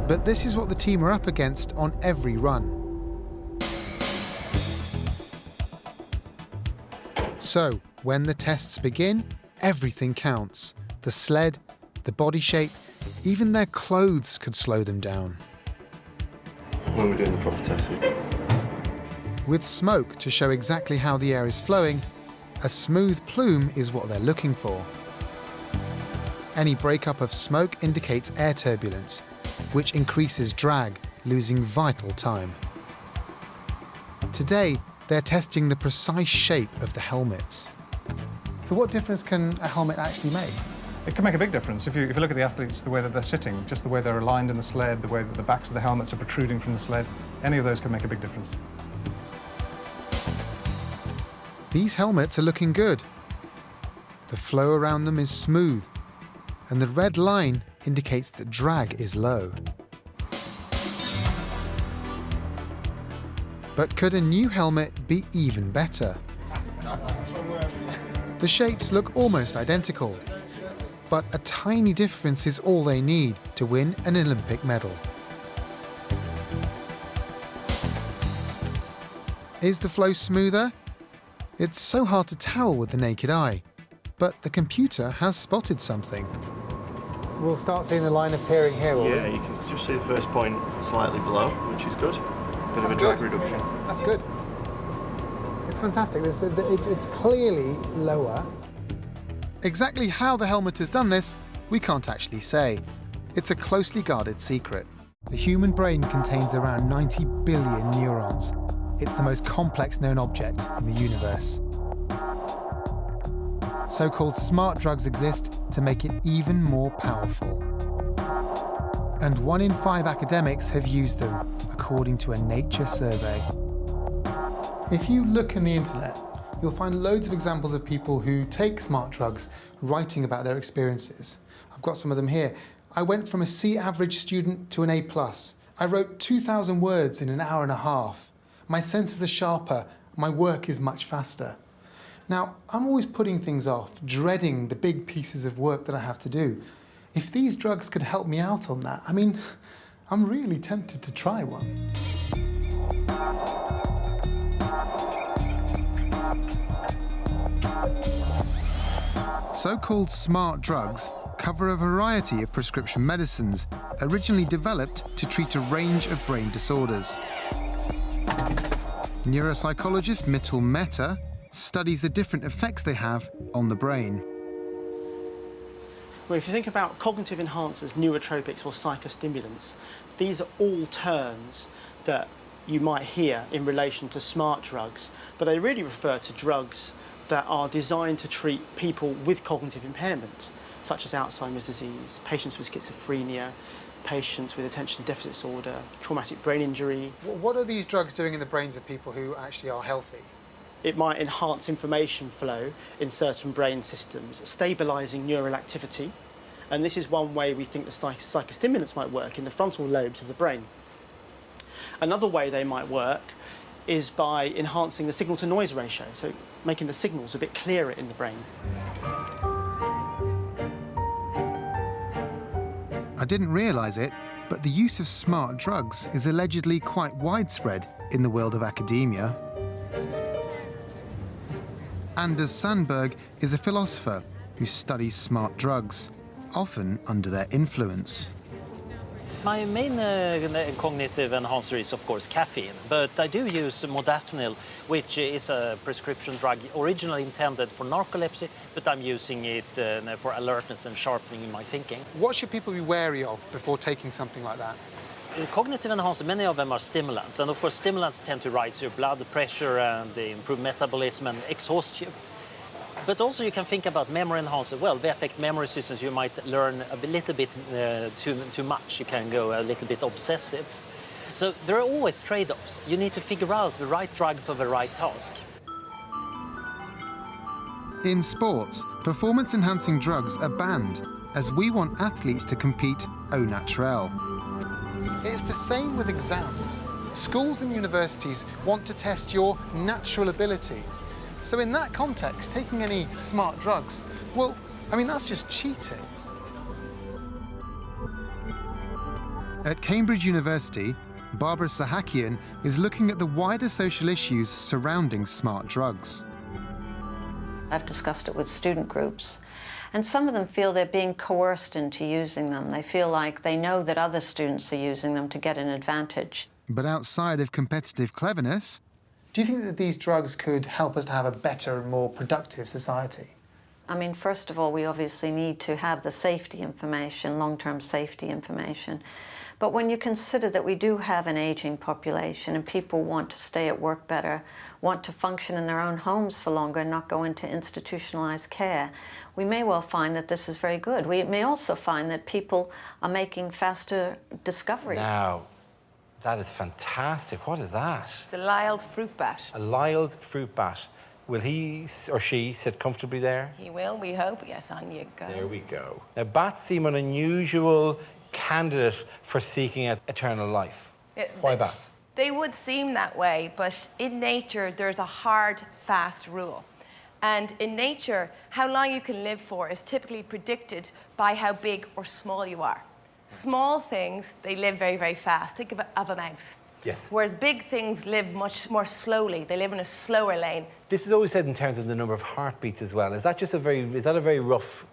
Speaker 6: But this is what the team are up against on every run. So, when the tests begin, everything counts. The sled, the body shape, even their clothes could slow them down.
Speaker 8: When we're doing the proper testing.
Speaker 6: With smoke to show exactly how the air is flowing, a smooth plume is what they're looking for. Any breakup of smoke indicates air turbulence, which increases drag, losing vital time. Today, they're testing the precise shape of the helmets. So what difference can a helmet actually make?
Speaker 7: It can make a big difference. If you look at the athletes, the way that they're sitting, just the way they're aligned in the sled, the way that the backs of the helmets are protruding from the sled, any of those can make a big difference.
Speaker 6: These helmets are looking good. The flow around them is smooth, and the red line indicates that drag is low. But could a new helmet be even better? The shapes look almost identical, but a tiny difference is all they need to win an Olympic medal. Is the flow smoother? It's so hard to tell with the naked eye, but the computer has spotted something. So we'll start seeing the line appearing here, will we?
Speaker 8: Yeah, you can just see the first point slightly below, which is good. Bit of a drag reduction.
Speaker 6: That's good. It's fantastic. It's clearly lower. Exactly how the helmet has done this, we can't actually say. It's a closely guarded secret. The human brain contains around 90 billion neurons. It's the most complex known object in the universe. So-called smart drugs exist to make it even more powerful. And 1 in 5 academics have used them, according to a Nature survey. If you look in the internet, you'll find loads of examples of people who take smart drugs writing about their experiences. I've got some of them here. I went from a C average student to an A+. I wrote 2,000 words in an hour and a half. My senses are sharper, my work is much faster. Now, I'm always putting things off, dreading the big pieces of work that I have to do. If these drugs could help me out on that, I mean, I'm really tempted to try one. So-called smart drugs cover a variety of prescription medicines, originally developed to treat a range of brain disorders. Neuropsychologist Mittal Mehta studies the different effects they have on the brain.
Speaker 9: Well, if you think about cognitive enhancers, neurotropics or psychostimulants, these are all terms that you might hear in relation to smart drugs, but they really refer to drugs that are designed to treat people with cognitive impairment, such as Alzheimer's disease, patients with schizophrenia, patients with attention deficit disorder, traumatic brain injury.
Speaker 6: What are these drugs doing in the brains of people who actually are healthy?
Speaker 9: It might enhance information flow in certain brain systems, stabilising neural activity. And this is one way we think the psychostimulants might work in the frontal lobes of the brain. Another way they might work is by enhancing the signal-to-noise ratio, so making the signals a bit clearer in the brain.
Speaker 6: I didn't realise it, but the use of smart drugs is allegedly quite widespread in the world of academia. Anders Sandberg is a philosopher who studies smart drugs, often under their influence.
Speaker 10: My main cognitive enhancer is, of course, caffeine, but I do use modafinil, which is a prescription drug originally intended for narcolepsy, but I'm using it for alertness and sharpening in my thinking.
Speaker 6: What should people be wary of before taking something like that?
Speaker 10: Cognitive enhancers, many of them are stimulants, and of course stimulants tend to raise your blood pressure and improve metabolism and exhaust you. But also you can think about memory enhancers. Well, they affect memory systems. You might learn a little bit too much. You can go a little bit obsessive. So there are always trade-offs. You need to figure out the right drug for the right task.
Speaker 6: In sports, performance-enhancing drugs are banned, as we want athletes to compete au naturel. It's the same with exams. Schools and universities want to test your natural ability. So in that context, taking any smart drugs, well, I mean, that's just cheating. At Cambridge University, Barbara Sahakian is looking at the wider social issues surrounding smart drugs.
Speaker 11: I've discussed it with student groups, and some of them feel they're being coerced into using them. They feel like they know that other students are using them to get an advantage.
Speaker 6: But outside of competitive cleverness, do you think that these drugs could help us to have a better and more productive society?
Speaker 11: I mean, first of all, we obviously need to have the safety information, long-term safety information. But when you consider that we do have an aging population and people want to stay at work better, want to function in their own homes for longer and not go into institutionalized care, we may well find that this is very good. We may also find that people are making faster discovery.
Speaker 2: Now, that is fantastic. What is that?
Speaker 12: It's a Lyle's fruit bat.
Speaker 2: A Lyle's fruit bat. Will he or she sit comfortably there?
Speaker 12: He will, we hope. Yes, on you go.
Speaker 2: There we go. Now, bats seem an unusual candidate for seeking out eternal life. Why bats?
Speaker 12: They would seem that way, but in nature, there's a hard, fast rule. And in nature, how long you can live for is typically predicted by how big or small you are. Small things, they live very, very fast. Think of a mouse.
Speaker 2: Yes.
Speaker 12: Whereas big things live much more slowly. They live in a slower lane.
Speaker 2: This is always said in terms of the number of heartbeats as well. Is that just a very rough?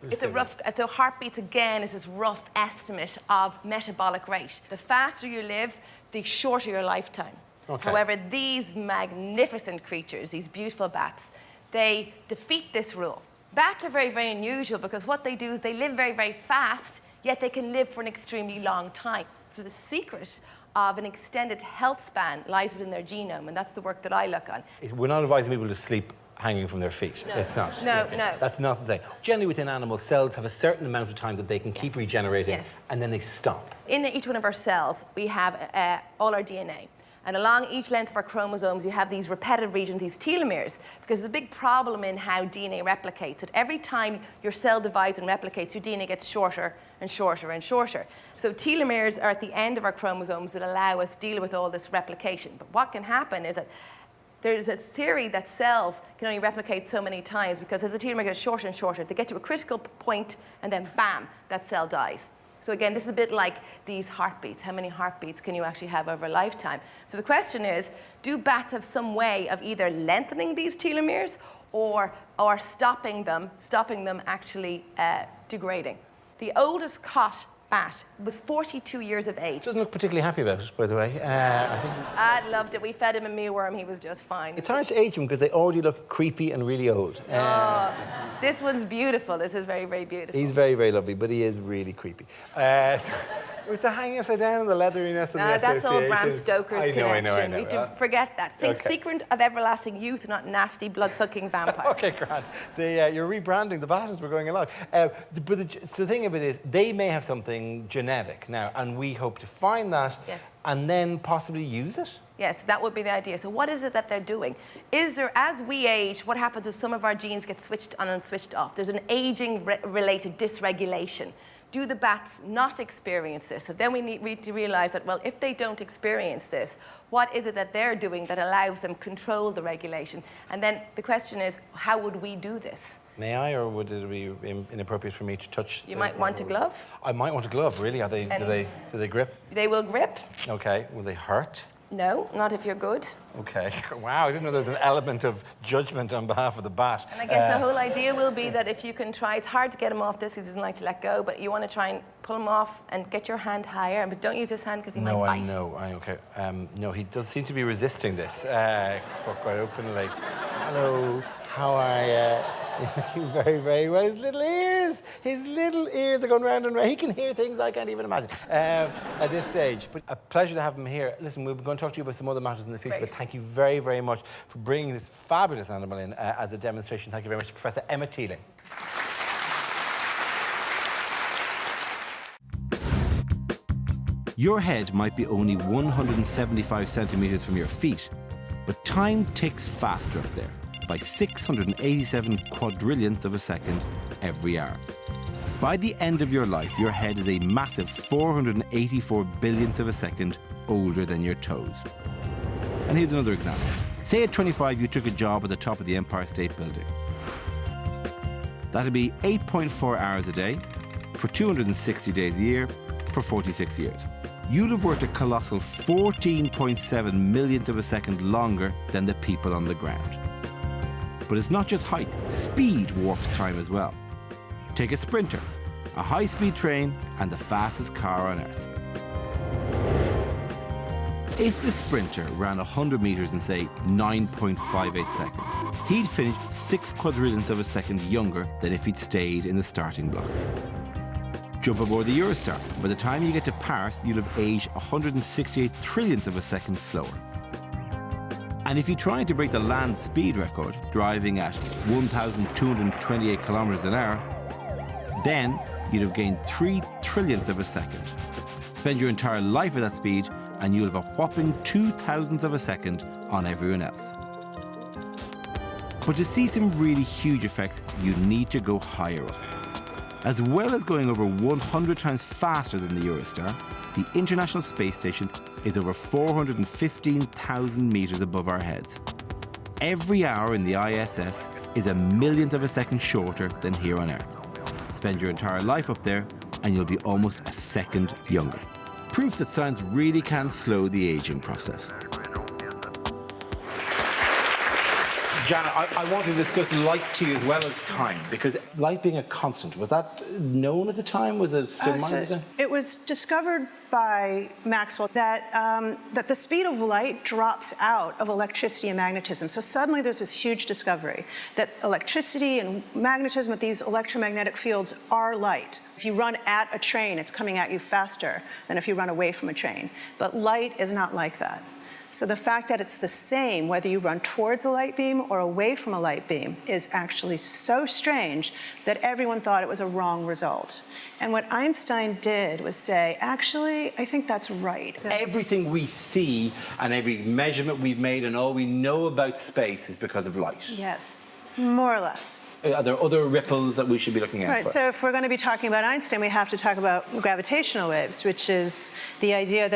Speaker 12: So heartbeats again is this rough estimate of metabolic rate. The faster you live, the shorter your lifetime.
Speaker 2: Okay.
Speaker 12: However, these magnificent creatures, these beautiful bats, they defeat this rule. Bats are very, very unusual because what they do is they live very, very fast, yet they can live for an extremely long time. So the secret of an extended health span lies within their genome, and that's the work that I look on.
Speaker 2: We're not advising people to sleep hanging from their feet.
Speaker 12: No.
Speaker 2: It's not.
Speaker 12: No,
Speaker 2: okay.
Speaker 12: no.
Speaker 2: That's not the thing. Generally within animals, cells have a certain amount of time that they can keep regenerating, and then they stop.
Speaker 12: In each one of our cells, we have all our DNA. And along each length of our chromosomes, you have these repetitive regions, these telomeres, because there's a big problem in how DNA replicates. That every time your cell divides and replicates, your DNA gets shorter and shorter and shorter. So telomeres are at the end of our chromosomes that allow us to deal with all this replication. But what can happen is that there's a theory that cells can only replicate so many times because as the telomere gets shorter and shorter, they get to a critical point and then bam, that cell dies. So again, this is a bit like these heartbeats. How many heartbeats can you actually have over a lifetime? So the question is, do bats have some way of either lengthening these telomeres or stopping them actually degrading? The oldest caught bat was 42 years of age.
Speaker 2: Doesn't look particularly happy about it, by the way.
Speaker 12: I loved it. We fed him a mealworm. He was just fine.
Speaker 2: It's hard to age them because they already look creepy and really old.
Speaker 12: This one's beautiful. This is very, very beautiful.
Speaker 2: He's very, very lovely, but he is really creepy. Was the hanging upside down and the leatheriness and the
Speaker 12: that's all
Speaker 2: association?
Speaker 12: Bram Stoker's connection.
Speaker 2: I know.
Speaker 12: We do forget that. Think secret of everlasting youth, not nasty, blood-sucking vampire.
Speaker 2: Okay, Grant. You're rebranding the bat as we're going along. But the thing of it is, they may have something genetic now, and we hope to find that and then possibly use it.
Speaker 12: Yes, that would be the idea. So what is it that they're doing? Is there, as we age, what happens is some of our genes get switched on and switched off. There's an aging-related dysregulation. do the bats not experience this? So then we need to realise that, well, if they don't experience this, what is it that they're doing that allows them control the regulation? And then the question is, how would we do this?
Speaker 2: May I, or would it be inappropriate for me to touch?
Speaker 12: You might want a glove.
Speaker 2: I might want a glove, really. Are they? Do they grip?
Speaker 12: They will grip.
Speaker 2: Okay. Will they hurt?
Speaker 12: No, not if you're good.
Speaker 2: Okay. Wow, I didn't know there was an element of judgment on behalf of the bat.
Speaker 12: And I guess the whole idea will be that if you can try, it's hard to get him off this because he doesn't like to let go, but you want to try and pull him off and get your hand higher, but don't use his hand because he might bite.
Speaker 2: Okay. No, he does seem to be resisting this. Quite openly. Hello, how are you? Very, very well. His little ears are going round and round. He can hear things I can't even imagine at this stage. But a pleasure to have him here. Listen, we're going to talk to you about some other matters in the future, but thank you very, very much for bringing this fabulous animal in as a demonstration. Thank you very much, Professor Emma Teeling.
Speaker 5: Your head might be only 175 centimetres from your feet, but time ticks faster up there, by 687 quadrillionths of a second every hour. By the end of your life, your head is a massive 484 billionths of a second older than your toes. And here's another example. Say at 25 you took a job at the top of the Empire State Building. That'd be 8.4 hours a day, for 260 days a year, for 46 years. You'll have worked a colossal 14.7 millionths of a second longer than the people on the ground. But it's not just height, speed warps time as well. Take a sprinter, a high-speed train, and the fastest car on Earth. If the sprinter ran 100 metres in, say, 9.58 seconds, he'd finish 6 quadrillionths of a second younger than if he'd stayed in the starting blocks. Jump aboard the Eurostar. By the time you get to Paris, you'll have aged 168 trillionths of a second slower. And if you tried to break the land speed record, driving at 1,228 kilometres an hour, then you'd have gained 3 trillionths of a second. Spend your entire life at that speed, and you'll have a whopping 2,000ths of a second on everyone else. But to see some really huge effects, you need to go higher up. As well as going over 100 times faster than the Eurostar, the International Space Station is over 415,000 metres above our heads. Every hour in the ISS is a millionth of a second shorter than here on Earth. Spend your entire life up there and you'll be almost a second younger. Proof that science really can slow the aging process.
Speaker 2: Janet, I want to discuss light to you as well as time, because light being a constant, was that known at the time? Was it surmised?
Speaker 13: It was discovered by Maxwell that, that the speed of light drops out of electricity and magnetism. So suddenly there's this huge discovery that electricity and magnetism, that these electromagnetic fields are light. If you run at a train, it's coming at you faster than if you run away from a train. But light is not like that. So the fact that it's the same whether you run towards a light beam or away from a light beam is actually so strange that everyone thought it was a wrong result. And what Einstein did was say, actually, I think that's right.
Speaker 2: Everything we see and every measurement we've made and all we know about space is because of light.
Speaker 13: Yes, more or less.
Speaker 2: Are there other ripples that we should be looking at?
Speaker 13: Right, so if we're going to be talking about Einstein, we have to talk about gravitational waves, which is the idea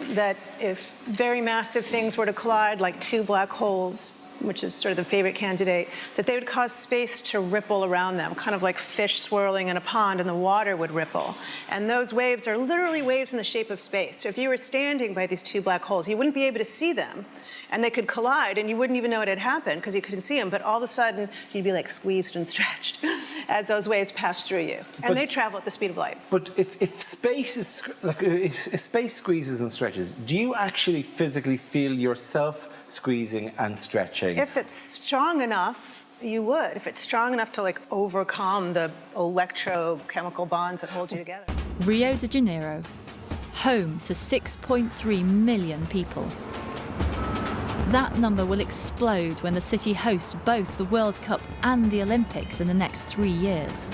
Speaker 13: that if very massive things were to collide, like two black holes, which is sort of the favorite candidate, that they would cause space to ripple around them, kind of like fish swirling in a pond and the water would ripple. And those waves are literally waves in the shape of space. So if you were standing by these two black holes, you wouldn't be able to see them, and they could collide, and you wouldn't even know it had happened because you couldn't see them, but all of a sudden, you'd be like squeezed and stretched as those waves pass through you. And they travel at the speed of light.
Speaker 2: But if space is if space squeezes and stretches, do you actually physically feel yourself squeezing and stretching?
Speaker 13: If it's strong enough, you would. If it's strong enough to like overcome the electrochemical bonds that hold you together.
Speaker 14: Rio de Janeiro, home to 6.3 million people. That number will explode when the city hosts both the World Cup and the Olympics in the next 3 years.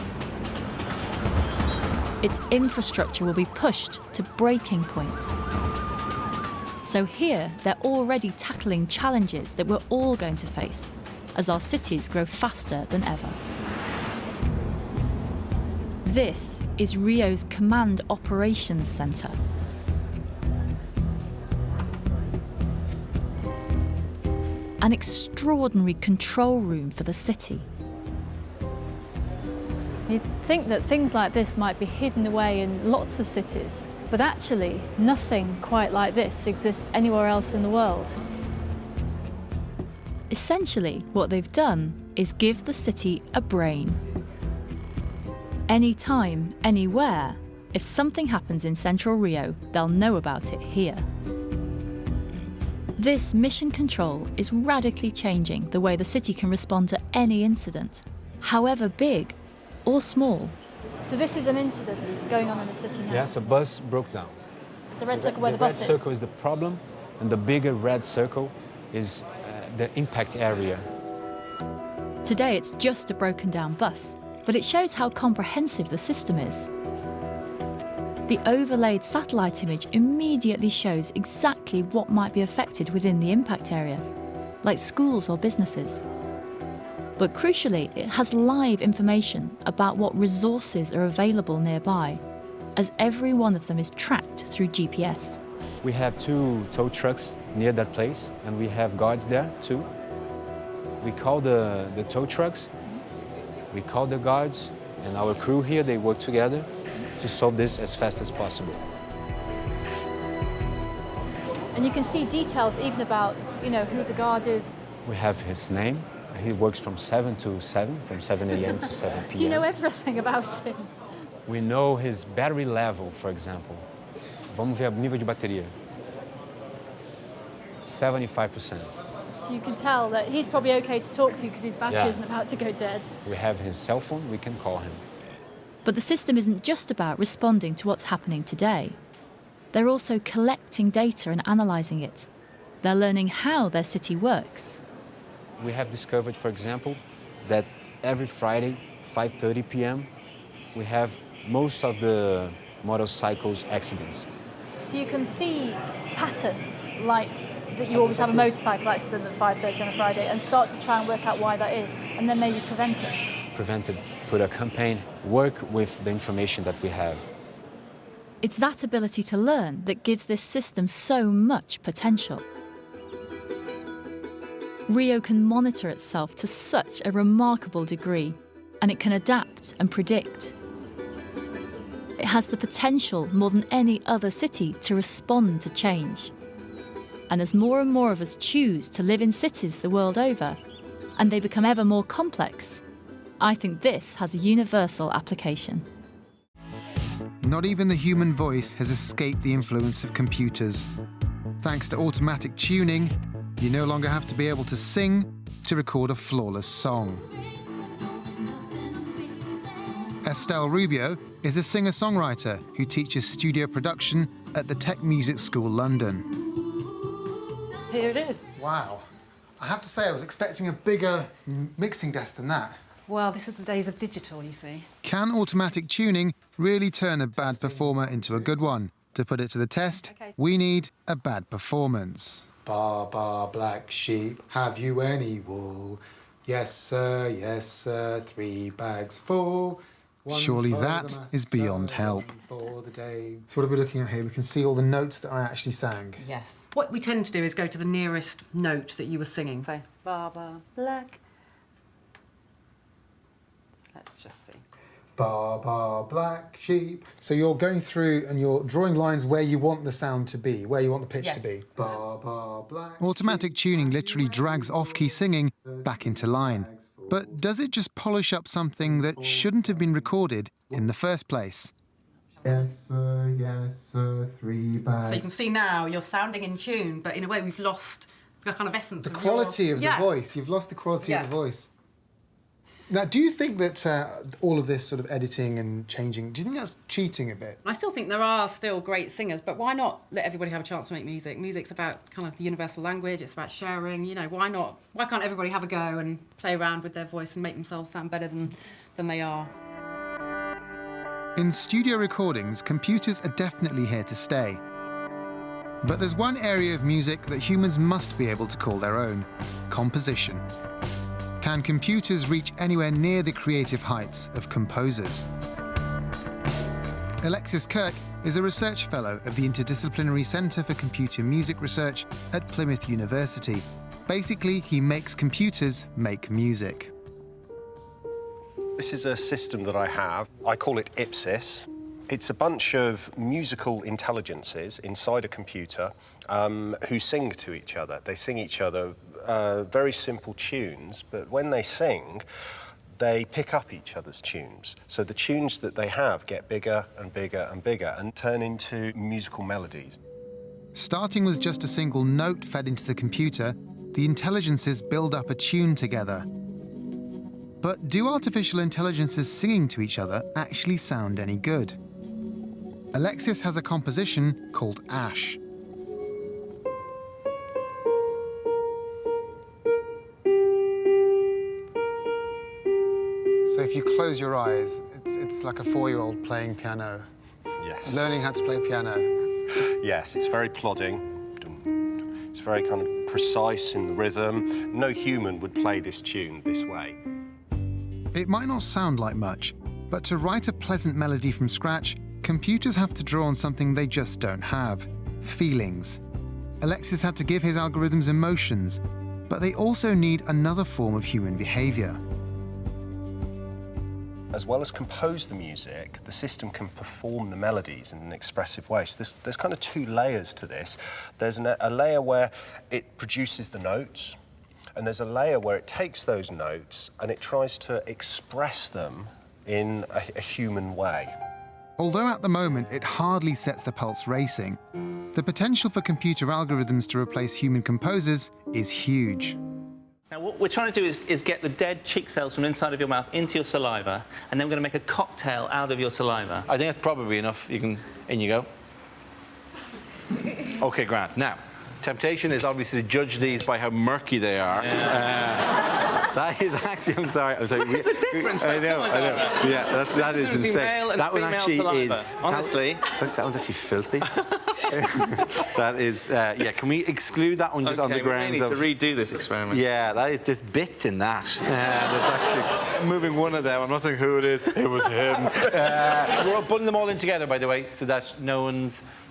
Speaker 14: Its infrastructure will be pushed to breaking point. So here, they're already tackling challenges that we're all going to face as our cities grow faster than ever. This is Rio's Command Operations Centre. An extraordinary control room for the city. You'd think that things like this might be hidden away in lots of cities, but actually nothing quite like this exists anywhere else in the world. Essentially, what they've done is give the city a brain. Anytime, anywhere, if something happens in central Rio, they'll know about it here. This mission control is radically changing the way the city can respond to any incident, however big or small. So this is an incident going on in the city now?
Speaker 15: Yes, a bus broke down.
Speaker 14: Is the red circle where the bus is?
Speaker 15: The red circle is the problem, and the bigger red circle is the impact area.
Speaker 14: Today it's just a broken down bus, but it shows how comprehensive the system is. The overlaid satellite image immediately shows exactly what might be affected within the impact area, like schools or businesses. But crucially, it has live information about what resources are available nearby, as every one of them is tracked through GPS.
Speaker 15: We have 2 tow trucks near that place, and we have guards there too. We call the tow trucks, we call the guards, and our crew here, they work together to solve this as fast as possible.
Speaker 14: And you can see details even about, who the guard is.
Speaker 15: We have his name. He works from 7 to 7, from 7 a.m. to 7 p.m.
Speaker 14: Do you know everything about him?
Speaker 15: We know his battery level, for example. Vamos ver o nível de bateria. 75%.
Speaker 14: So you can tell that he's probably okay to talk to because his battery isn't about to go dead.
Speaker 15: We have his cell phone, we can call him.
Speaker 14: But the system isn't just about responding to what's happening today. They're also collecting data and analysing it. They're learning how their city works.
Speaker 15: We have discovered, for example, that every Friday, 5:30 p.m., we have most of the motorcycles accidents.
Speaker 14: So you can see patterns like that you always have a motorcycle accident at 5:30 on a Friday and start to try and work out why that is, and then maybe prevent it.
Speaker 15: Prevent it, put a campaign, work with the information that we have.
Speaker 14: It's that ability to learn that gives this system so much potential. Rio can monitor itself to such a remarkable degree, and it can adapt and predict. It has the potential, more than any other city, to respond to change. And as more and more of us choose to live in cities the world over, and they become ever more complex, I think this has a universal application.
Speaker 6: Not even the human voice has escaped the influence of computers. Thanks to automatic tuning, you no longer have to be able to sing to record a flawless song. Estelle Rubio is a singer-songwriter who teaches studio production at the Tech Music School London.
Speaker 16: Here it is.
Speaker 6: Wow. I have to say, I was expecting a bigger mixing desk than that.
Speaker 16: Well, this is the days of digital, you see.
Speaker 6: Can automatic tuning really turn a bad performer into a good one? To put it to the test, we need a bad performance. Ba, ba, black sheep, have you any wool? Yes, sir, 3 bags full. Surely that is beyond help. So what are we looking at here? We can see all the notes that I actually sang.
Speaker 16: Yes. What we tend to do is go to the nearest note that you were singing. Say, ba, ba, black. Let's just see.
Speaker 6: Ba, ba, black sheep. So you're going through and you're drawing lines where you want the sound to be, where you want the pitch to be. Ba, ba, black. Automatic tuning literally drags off-key singing back into line. But does it just polish up something that shouldn't have been recorded in the first place? Yes, sir, 3 bags.
Speaker 16: So you can see now you're sounding in tune, but in a way we've lost the kind of essence
Speaker 6: The
Speaker 16: of
Speaker 6: quality of the voice. You've lost the quality of the voice. Now, do you think that all of this sort of editing and changing, do you think that's cheating a bit?
Speaker 16: I still think there are still great singers, but why not let everybody have a chance to make music? Music's about kind of the universal language, it's about sharing, why not? Why can't everybody have a go and play around with their voice and make themselves sound better than they are?
Speaker 6: In studio recordings, computers are definitely here to stay. But there's one area of music that humans must be able to call their own: composition. Can computers reach anywhere near the creative heights of composers? Alexis Kirk is a research fellow of the Interdisciplinary Centre for Computer Music Research at Plymouth University. Basically, he makes computers make music.
Speaker 17: This is a system that I have. I call it Ipsys. It's a bunch of musical intelligences inside a computer who sing to each other. They sing each other very simple tunes, but when they sing, they pick up each other's tunes. So the tunes that they have get bigger and bigger and bigger and turn into musical melodies.
Speaker 6: Starting with just a single note fed into the computer, the intelligences build up a tune together. But do artificial intelligences singing to each other actually sound any good? Alexis has a composition called Ash. So if you close your eyes, it's like a 4-year-old playing piano.
Speaker 17: Yes.
Speaker 6: Learning how to play piano.
Speaker 17: Yes, it's very plodding. It's very kind of precise in the rhythm. No human would play this tune this way.
Speaker 6: It might not sound like much, but to write a pleasant melody from scratch, computers have to draw on something they just don't have: feelings. Alexis had to give his algorithms emotions, but they also need another form of human behavior.
Speaker 17: As well as compose the music, the system can perform the melodies in an expressive way. So there's kind of 2 layers to this. There's a layer where it produces the notes, and there's a layer where it takes those notes and it tries to express them in a human way.
Speaker 6: Although at the moment it hardly sets the pulse racing, the potential for computer algorithms to replace human composers is huge.
Speaker 1: Now, what we're trying to do is get the dead cheek cells from inside of your mouth into your saliva, and then we're going to make a cocktail out of your saliva.
Speaker 18: I think that's probably enough. In you go. OK, Grant. Now, temptation is obviously to judge these by how murky they are. Yeah. That is actually, I'm sorry.
Speaker 1: The difference.
Speaker 18: I know. Yeah, that is insane.
Speaker 1: Male and
Speaker 18: that one actually
Speaker 1: saliva.
Speaker 18: is.
Speaker 1: Honestly.
Speaker 18: That one's actually filthy. That is, yeah, can we exclude that one just on the grounds
Speaker 1: we
Speaker 18: of...
Speaker 1: need to redo this experiment.
Speaker 18: Yeah, there's bits in that. There's actually... Moving one of them, I'm not saying who it is, it was him. We're all putting them all in together, by the way, so that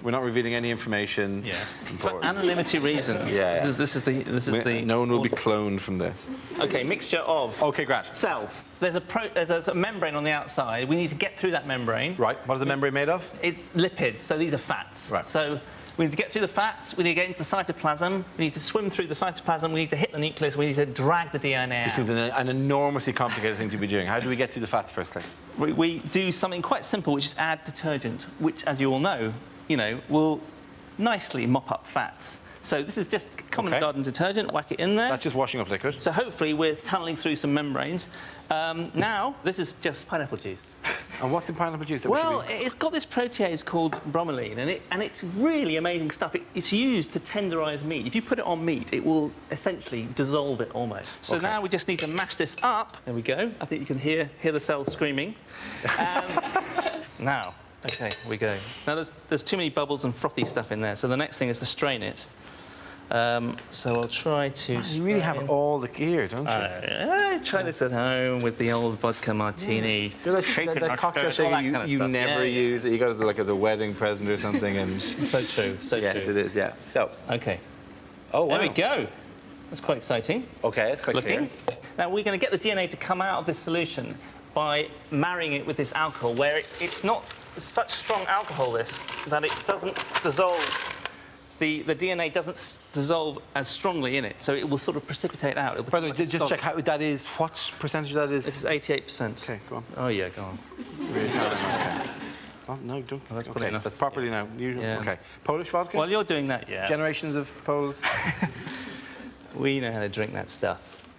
Speaker 18: we're not revealing any information.
Speaker 1: Yeah. For anonymity reasons.
Speaker 18: Yeah.
Speaker 1: This is the...
Speaker 18: No one will be cloned from this.
Speaker 1: OK, mixture of...
Speaker 18: OK, Grant.
Speaker 1: Cells. There's a membrane on the outside. We need to get through that membrane.
Speaker 18: Right. What is the membrane made of?
Speaker 1: It's lipids, so these are fats.
Speaker 18: Right.
Speaker 1: So we need to get through the fats, we need to get into the cytoplasm, we need to swim through the cytoplasm, we need to hit the nucleus, we need to drag the DNA out.
Speaker 18: This is an enormously complicated thing to be doing. How do we get through the fats firstly?
Speaker 1: We do something quite simple, which is add detergent, which, as you all know, will nicely mop up fats. So this is just common garden detergent, whack it in there.
Speaker 18: That's just washing up liquid.
Speaker 1: So hopefully we're tunnelling through some membranes. Now, this is just pineapple juice.
Speaker 18: And what's in pineapple juice?
Speaker 1: Well, it's got this protease called bromelain, and it's really amazing stuff. It's used to tenderise meat. If you put it on meat, it will essentially dissolve it almost. So now we just need to mash this up. There we go. I think you can hear the cells screaming. Now, OK, here we go. Now, there's too many bubbles and frothy stuff in there, so the next thing is to strain it. So I'll try to...
Speaker 18: You really have all the gear, don't you?
Speaker 1: Try this at home with the old vodka martini.
Speaker 18: You're like that cocktail shaker you never use, that you got as a wedding present or something. And
Speaker 1: so true, so
Speaker 18: yes,
Speaker 1: true.
Speaker 18: it is, yeah. So,
Speaker 1: OK.
Speaker 18: Oh, wow.
Speaker 1: There we go. That's quite exciting.
Speaker 18: OK, it's quite clear.
Speaker 1: Now, we're going to get the DNA to come out of this solution by marrying it with this alcohol, where it's not such strong alcohol, that it doesn't dissolve. The DNA doesn't dissolve as strongly in it, so it will sort of precipitate out.
Speaker 18: By the way, just check how that is. What percentage that is?
Speaker 1: This is 88%.
Speaker 18: OK, go on.
Speaker 1: Oh, yeah, go on.
Speaker 18: Really okay. Oh, no, don't.
Speaker 1: Well, that's
Speaker 18: okay, that's properly now. Usual.
Speaker 1: Yeah.
Speaker 18: OK. Polish vodka?
Speaker 1: While you're doing that, yeah.
Speaker 18: Generations of Poles.
Speaker 1: We know how to drink that stuff.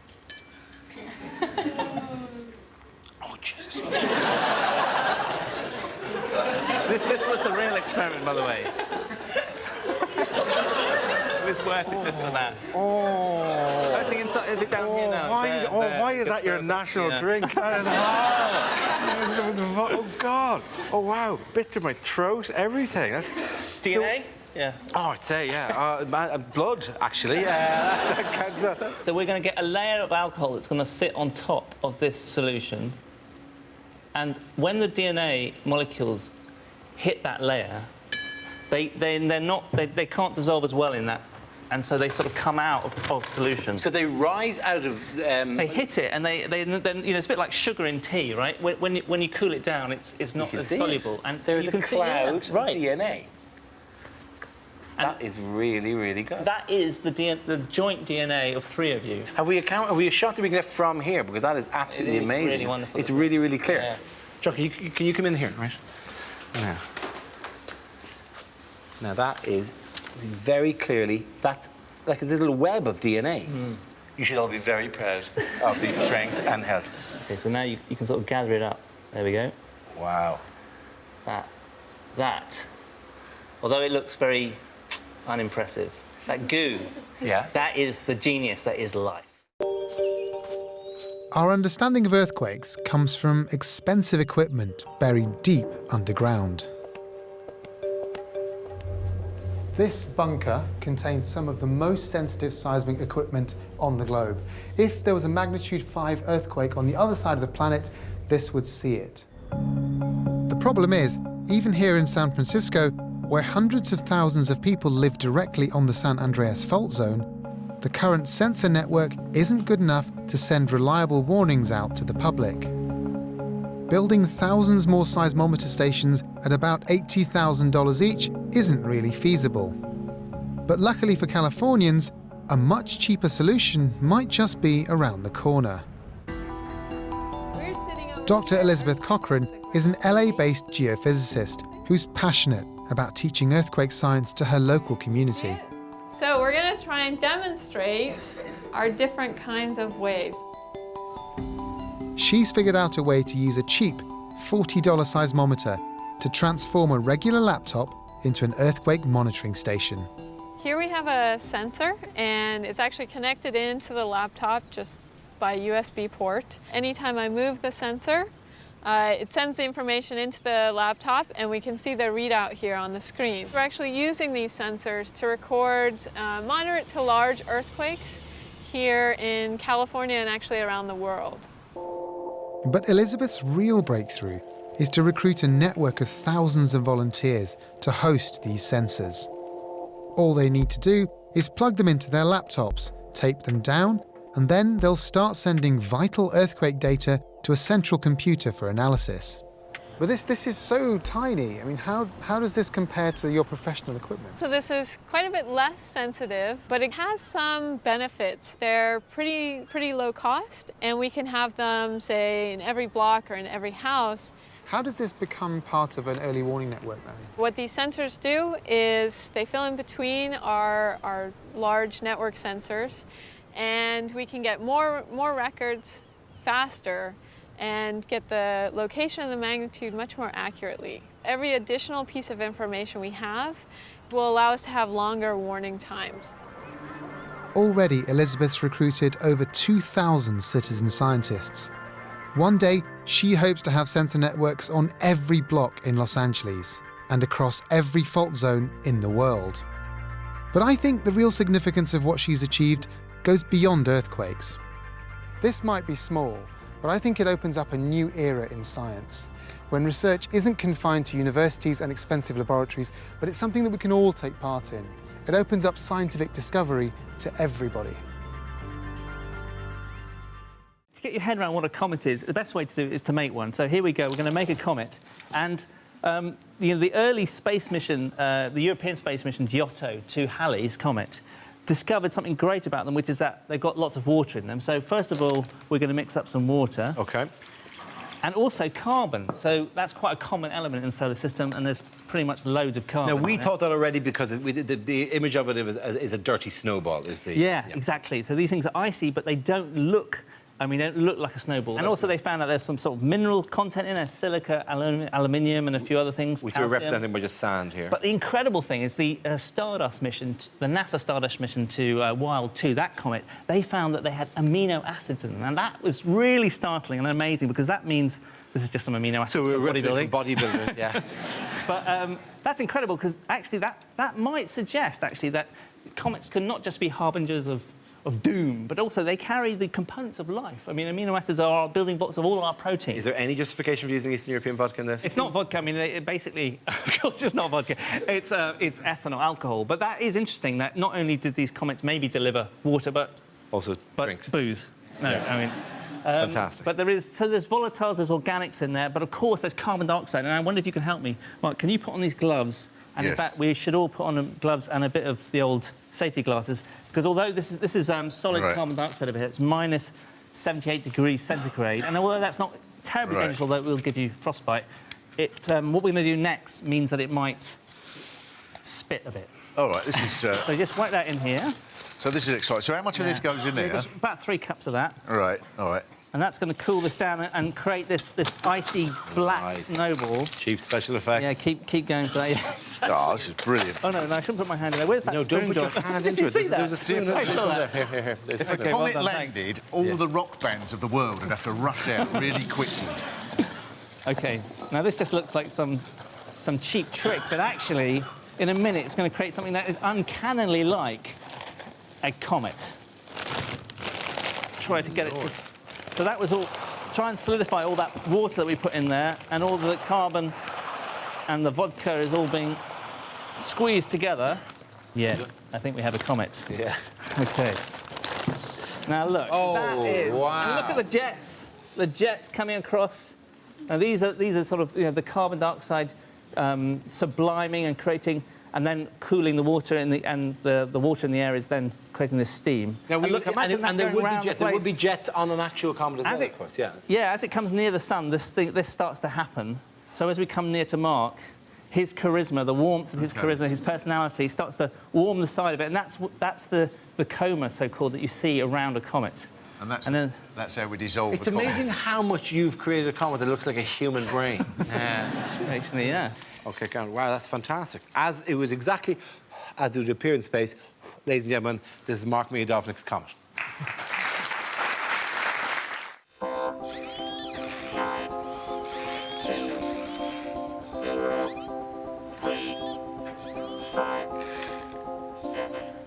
Speaker 18: Oh, Jesus.
Speaker 1: This was the real experiment, by the way. It's worth it for that.
Speaker 18: Oh.
Speaker 1: I think inside, is it down here now?
Speaker 18: Why is that your national drink? That is horrible. Oh, God. Oh, wow. Bits of my throat, everything. That's...
Speaker 1: DNA? Yeah.
Speaker 18: Oh, I'd say, yeah. Blood, actually.
Speaker 1: So we're going to get a layer of alcohol that's going to sit on top of this solution. And when the DNA molecules hit that layer, they can't dissolve as well in that, and so they sort of come out of solution.
Speaker 18: So they rise out of...
Speaker 1: They hit it, and then it's a bit like sugar in tea, right? When you cool it down, it's not as soluble. And
Speaker 18: there is
Speaker 1: you
Speaker 18: a
Speaker 1: can see,
Speaker 18: cloud of
Speaker 1: right.
Speaker 18: DNA. That is really, really good.
Speaker 1: That is the joint DNA of 3 of you.
Speaker 18: Have we a shot that we can get from here? Because that is absolutely amazing.
Speaker 1: Really wonderful.
Speaker 18: It's really, really clear.
Speaker 1: Yeah.
Speaker 18: Chuck, can you come in here, right? Now that is very clearly, that's like a little web of DNA. You should all be very proud of the strength and health.
Speaker 1: Okay, so now you can sort of gather it up. There we go.
Speaker 18: Wow.
Speaker 1: That. Although it looks very unimpressive, that goo, that is the genius that is life.
Speaker 6: Our understanding of earthquakes comes from expensive equipment buried deep underground. This bunker contains some of the most sensitive seismic equipment on the globe. If there was a magnitude 5 earthquake on the other side of the planet, this would see it. The problem is, even here in San Francisco, where hundreds of thousands of people live directly on the San Andreas fault zone, the current sensor network isn't good enough to send reliable warnings out to the public. Building thousands more seismometer stations at about $80,000 each isn't really feasible. But luckily for Californians, a much cheaper solution might just be around the corner. Dr. Elizabeth Cochran is an LA-based geophysicist who's passionate about teaching earthquake science to her local community.
Speaker 19: So we're going to try and demonstrate our different kinds of waves.
Speaker 6: She's figured out a way to use a cheap $40 seismometer to transform a regular laptop into an earthquake monitoring station.
Speaker 19: Here we have a sensor, and it's actually connected into the laptop just by a USB port. Anytime I move the sensor, it sends the information into the laptop, and we can see the readout here on the screen. We're actually using these sensors to record moderate to large earthquakes here in California and actually around the world.
Speaker 6: But Elizabeth's real breakthrough is to recruit a network of thousands of volunteers to host these sensors. All they need to do is plug them into their laptops, tape them down, and then they'll start sending vital earthquake data to a central computer for analysis. But this is so tiny. I mean, how does this compare to your professional equipment?
Speaker 19: So this is quite a bit less sensitive, but it has some benefits. They're pretty low cost, and we can have them, say, in every block or in every house.
Speaker 6: How does this become part of an early warning network then?
Speaker 19: What these sensors do is they fill in between our large network sensors, and we can get more records faster and get the location and the magnitude much more accurately. Every additional piece of information we have will allow us to have longer warning times.
Speaker 6: Already, Elizabeth's recruited over 2,000 citizen scientists. One day, she hopes to have sensor networks on every block in Los Angeles and across every fault zone in the world. But I think the real significance of what she's achieved goes beyond earthquakes. This might be small, but I think it opens up a new era in science, when research isn't confined to universities and expensive laboratories, but it's something that we can all take part in. It opens up scientific discovery to everybody.
Speaker 1: To get your head around what a comet is, the best way to do it is to make one. So here we go, we're going to make a comet. And the early space mission, the European space mission Giotto to Halley's comet, discovered something great about them, which is that they've got lots of water in them. So first of all, we're going to mix up some water.
Speaker 18: OK.
Speaker 1: And also carbon. So that's quite a common element in the solar system, and there's pretty much loads of carbon.
Speaker 18: Now, we thought that already because the image of it is a dirty snowball, is the...
Speaker 1: Yeah, exactly. So these things are icy, but they don't look... they don't look like a snowball. And also they found out there's some sort of mineral content in it, silica, aluminium, and a few other things.
Speaker 18: Which we're representing by just sand here.
Speaker 1: But the incredible thing is the Stardust mission, the NASA Stardust mission to Wild 2, that comet, they found that they had amino acids in them. And that was really startling and amazing, because that means this is just some amino acids.
Speaker 18: So we're representing bodybuilders, yeah.
Speaker 1: But that's incredible, because actually that might suggest, actually, that comets can not just be harbingers of of doom, but also they carry the components of life. I mean, amino acids are our building blocks of all our proteins.
Speaker 5: Is there any justification for using Eastern European vodka in this?
Speaker 1: It's not vodka. I mean, it basically, of course, it's not vodka. It's ethanol, alcohol. But that is interesting that not only did these comets maybe deliver water, but
Speaker 5: also drinks.
Speaker 1: Booze. No,
Speaker 5: Yeah.
Speaker 1: I mean.
Speaker 5: Fantastic.
Speaker 1: But there's volatiles, there's organics in there, but of course there's carbon dioxide. And I wonder if you can help me. Mark, can you put on these gloves? And in fact, we should all put on gloves and a bit of the old safety glasses, because although this is solid carbon dioxide over here, it's minus 78 degrees centigrade, and although that's not terribly dangerous, although it will give you frostbite, what we're going to do next means that it might spit a bit.
Speaker 20: All right, this is...
Speaker 1: So just whack that in here.
Speaker 20: So this is exciting. So how much of this goes in there?
Speaker 1: Just about 3 cups of that.
Speaker 20: All right, all right.
Speaker 1: And that's going to cool this down and create this icy black snowball.
Speaker 5: Cheap special effects.
Speaker 1: Yeah, keep going for that. Yeah.
Speaker 20: Oh, this is brilliant.
Speaker 1: Oh, no, I shouldn't put my hand in there. Where's that spoon
Speaker 20: don't put
Speaker 1: gone?
Speaker 20: your hand
Speaker 1: Did
Speaker 20: into
Speaker 1: you
Speaker 20: it.
Speaker 1: see that?
Speaker 20: There's a spoon.
Speaker 1: I saw that.
Speaker 5: Here.
Speaker 20: If a comet landed, all the rock bands of the world would have to rush out really quickly.
Speaker 1: OK, now this just looks like some cheap trick, but actually, in a minute, it's going to create something that is uncannily like a comet. Try to get it to... So that was all... Try and solidify all that water that we put in there, and all the carbon and the vodka is all being squeezed together. Yes, I think we have a comet.
Speaker 5: Yeah.
Speaker 1: OK. Now, look, that is...
Speaker 5: wow.
Speaker 1: And look at the jets. The jets coming across. Now, these are sort of, the carbon dioxide subliming and creating... and then cooling the water and the water in the air is then creating this steam.
Speaker 18: Now,
Speaker 1: and look, imagine that going around the place.
Speaker 18: there would be jets on an actual comet as well, of course, yeah.
Speaker 1: Yeah, as it comes near the sun, this starts to happen. So as we come near to Mark, his charisma, the warmth of his charisma, his personality starts to warm the side of it, and that's the coma, so-called, that you see around a comet.
Speaker 20: And that's how we dissolve
Speaker 18: It's
Speaker 20: the comet.
Speaker 18: amazing how much you've created a comet that looks like a human brain.
Speaker 1: Actually, yeah.
Speaker 5: OK, wow, that's fantastic. As it was exactly as it would appear in space, ladies and gentlemen, this is Mark Miodovnik's comet.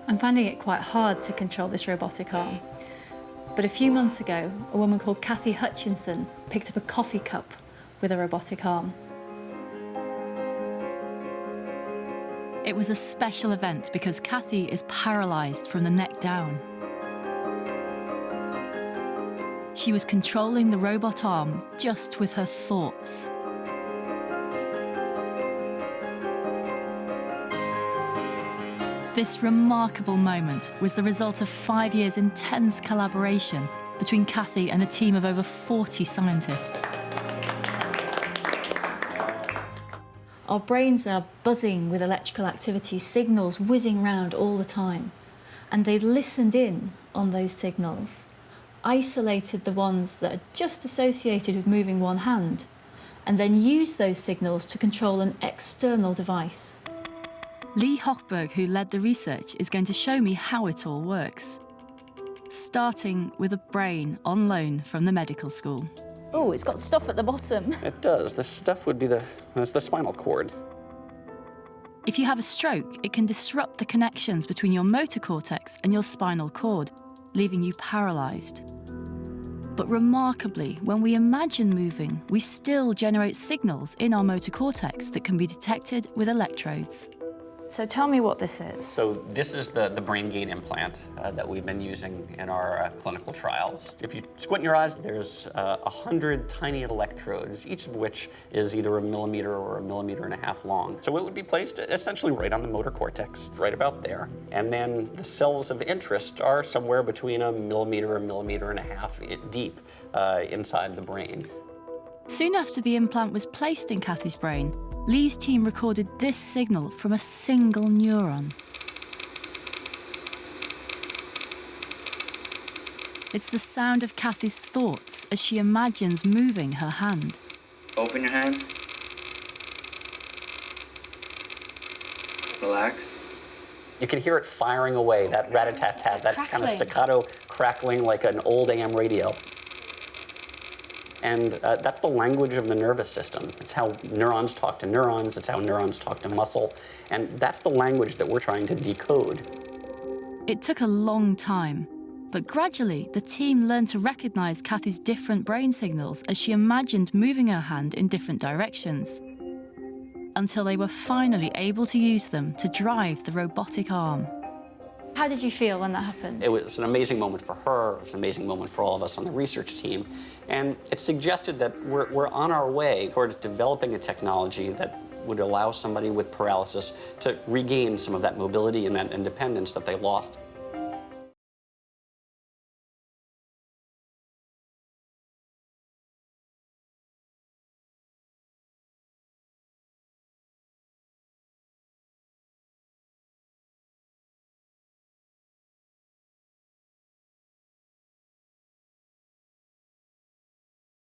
Speaker 14: I'm finding it quite hard to control this robotic arm. But a few months ago, a woman called Kathy Hutchinson picked up a coffee cup with a robotic arm. It was a special event because Kathy is paralysed from the neck down. She was controlling the robot arm just with her thoughts. This remarkable moment was the result of 5 years' intense collaboration between Kathy and a team of over 40 scientists. Our brains are buzzing with electrical activity, signals whizzing round all the time. And they listened in on those signals, isolated the ones that are just associated with moving one hand, and then used those signals to control an external device. Lee Hochberg, who led the research, is going to show me how it all works. Starting with a brain on loan from the medical school.
Speaker 21: Oh, it's got stuff at the bottom.
Speaker 4: It does. This stuff would be the spinal cord.
Speaker 14: If you have a stroke, it can disrupt the connections between your motor cortex and your spinal cord, leaving you paralysed. But remarkably, when we imagine moving, we still generate signals in our motor cortex that can be detected with electrodes. So tell me what this is.
Speaker 4: So this is the brain gate implant that we've been using in our clinical trials. If you squint your eyes, there's 100 tiny electrodes, each of which is either a millimeter or a millimeter and a half long. So it would be placed essentially right on the motor cortex, right about there. And then the cells of interest are somewhere between a millimeter and a half deep inside the brain.
Speaker 14: Soon after the implant was placed in Kathy's brain, Lee's team recorded this signal from a single neuron. It's the sound of Kathy's thoughts as she imagines moving her hand.
Speaker 22: Open your hand. Relax.
Speaker 4: You can hear it firing away, that rat-a-tat-tat, that's kind of staccato crackling like an old AM radio. And that's the language of the nervous system. It's how neurons talk to neurons, it's how neurons talk to muscle, and that's the language that we're trying to decode.
Speaker 14: It took a long time, But gradually, the team learned to recognise Kathy's different brain signals as she imagined moving her hand in different directions, until they were finally able to use them to drive the robotic arm.
Speaker 21: How did you feel when that happened?
Speaker 3: It was an amazing moment for her, it was an amazing moment for all of us on the research team, and it suggested that we're on our way towards developing a technology that would allow somebody with paralysis to regain some of that mobility and that independence that they lost.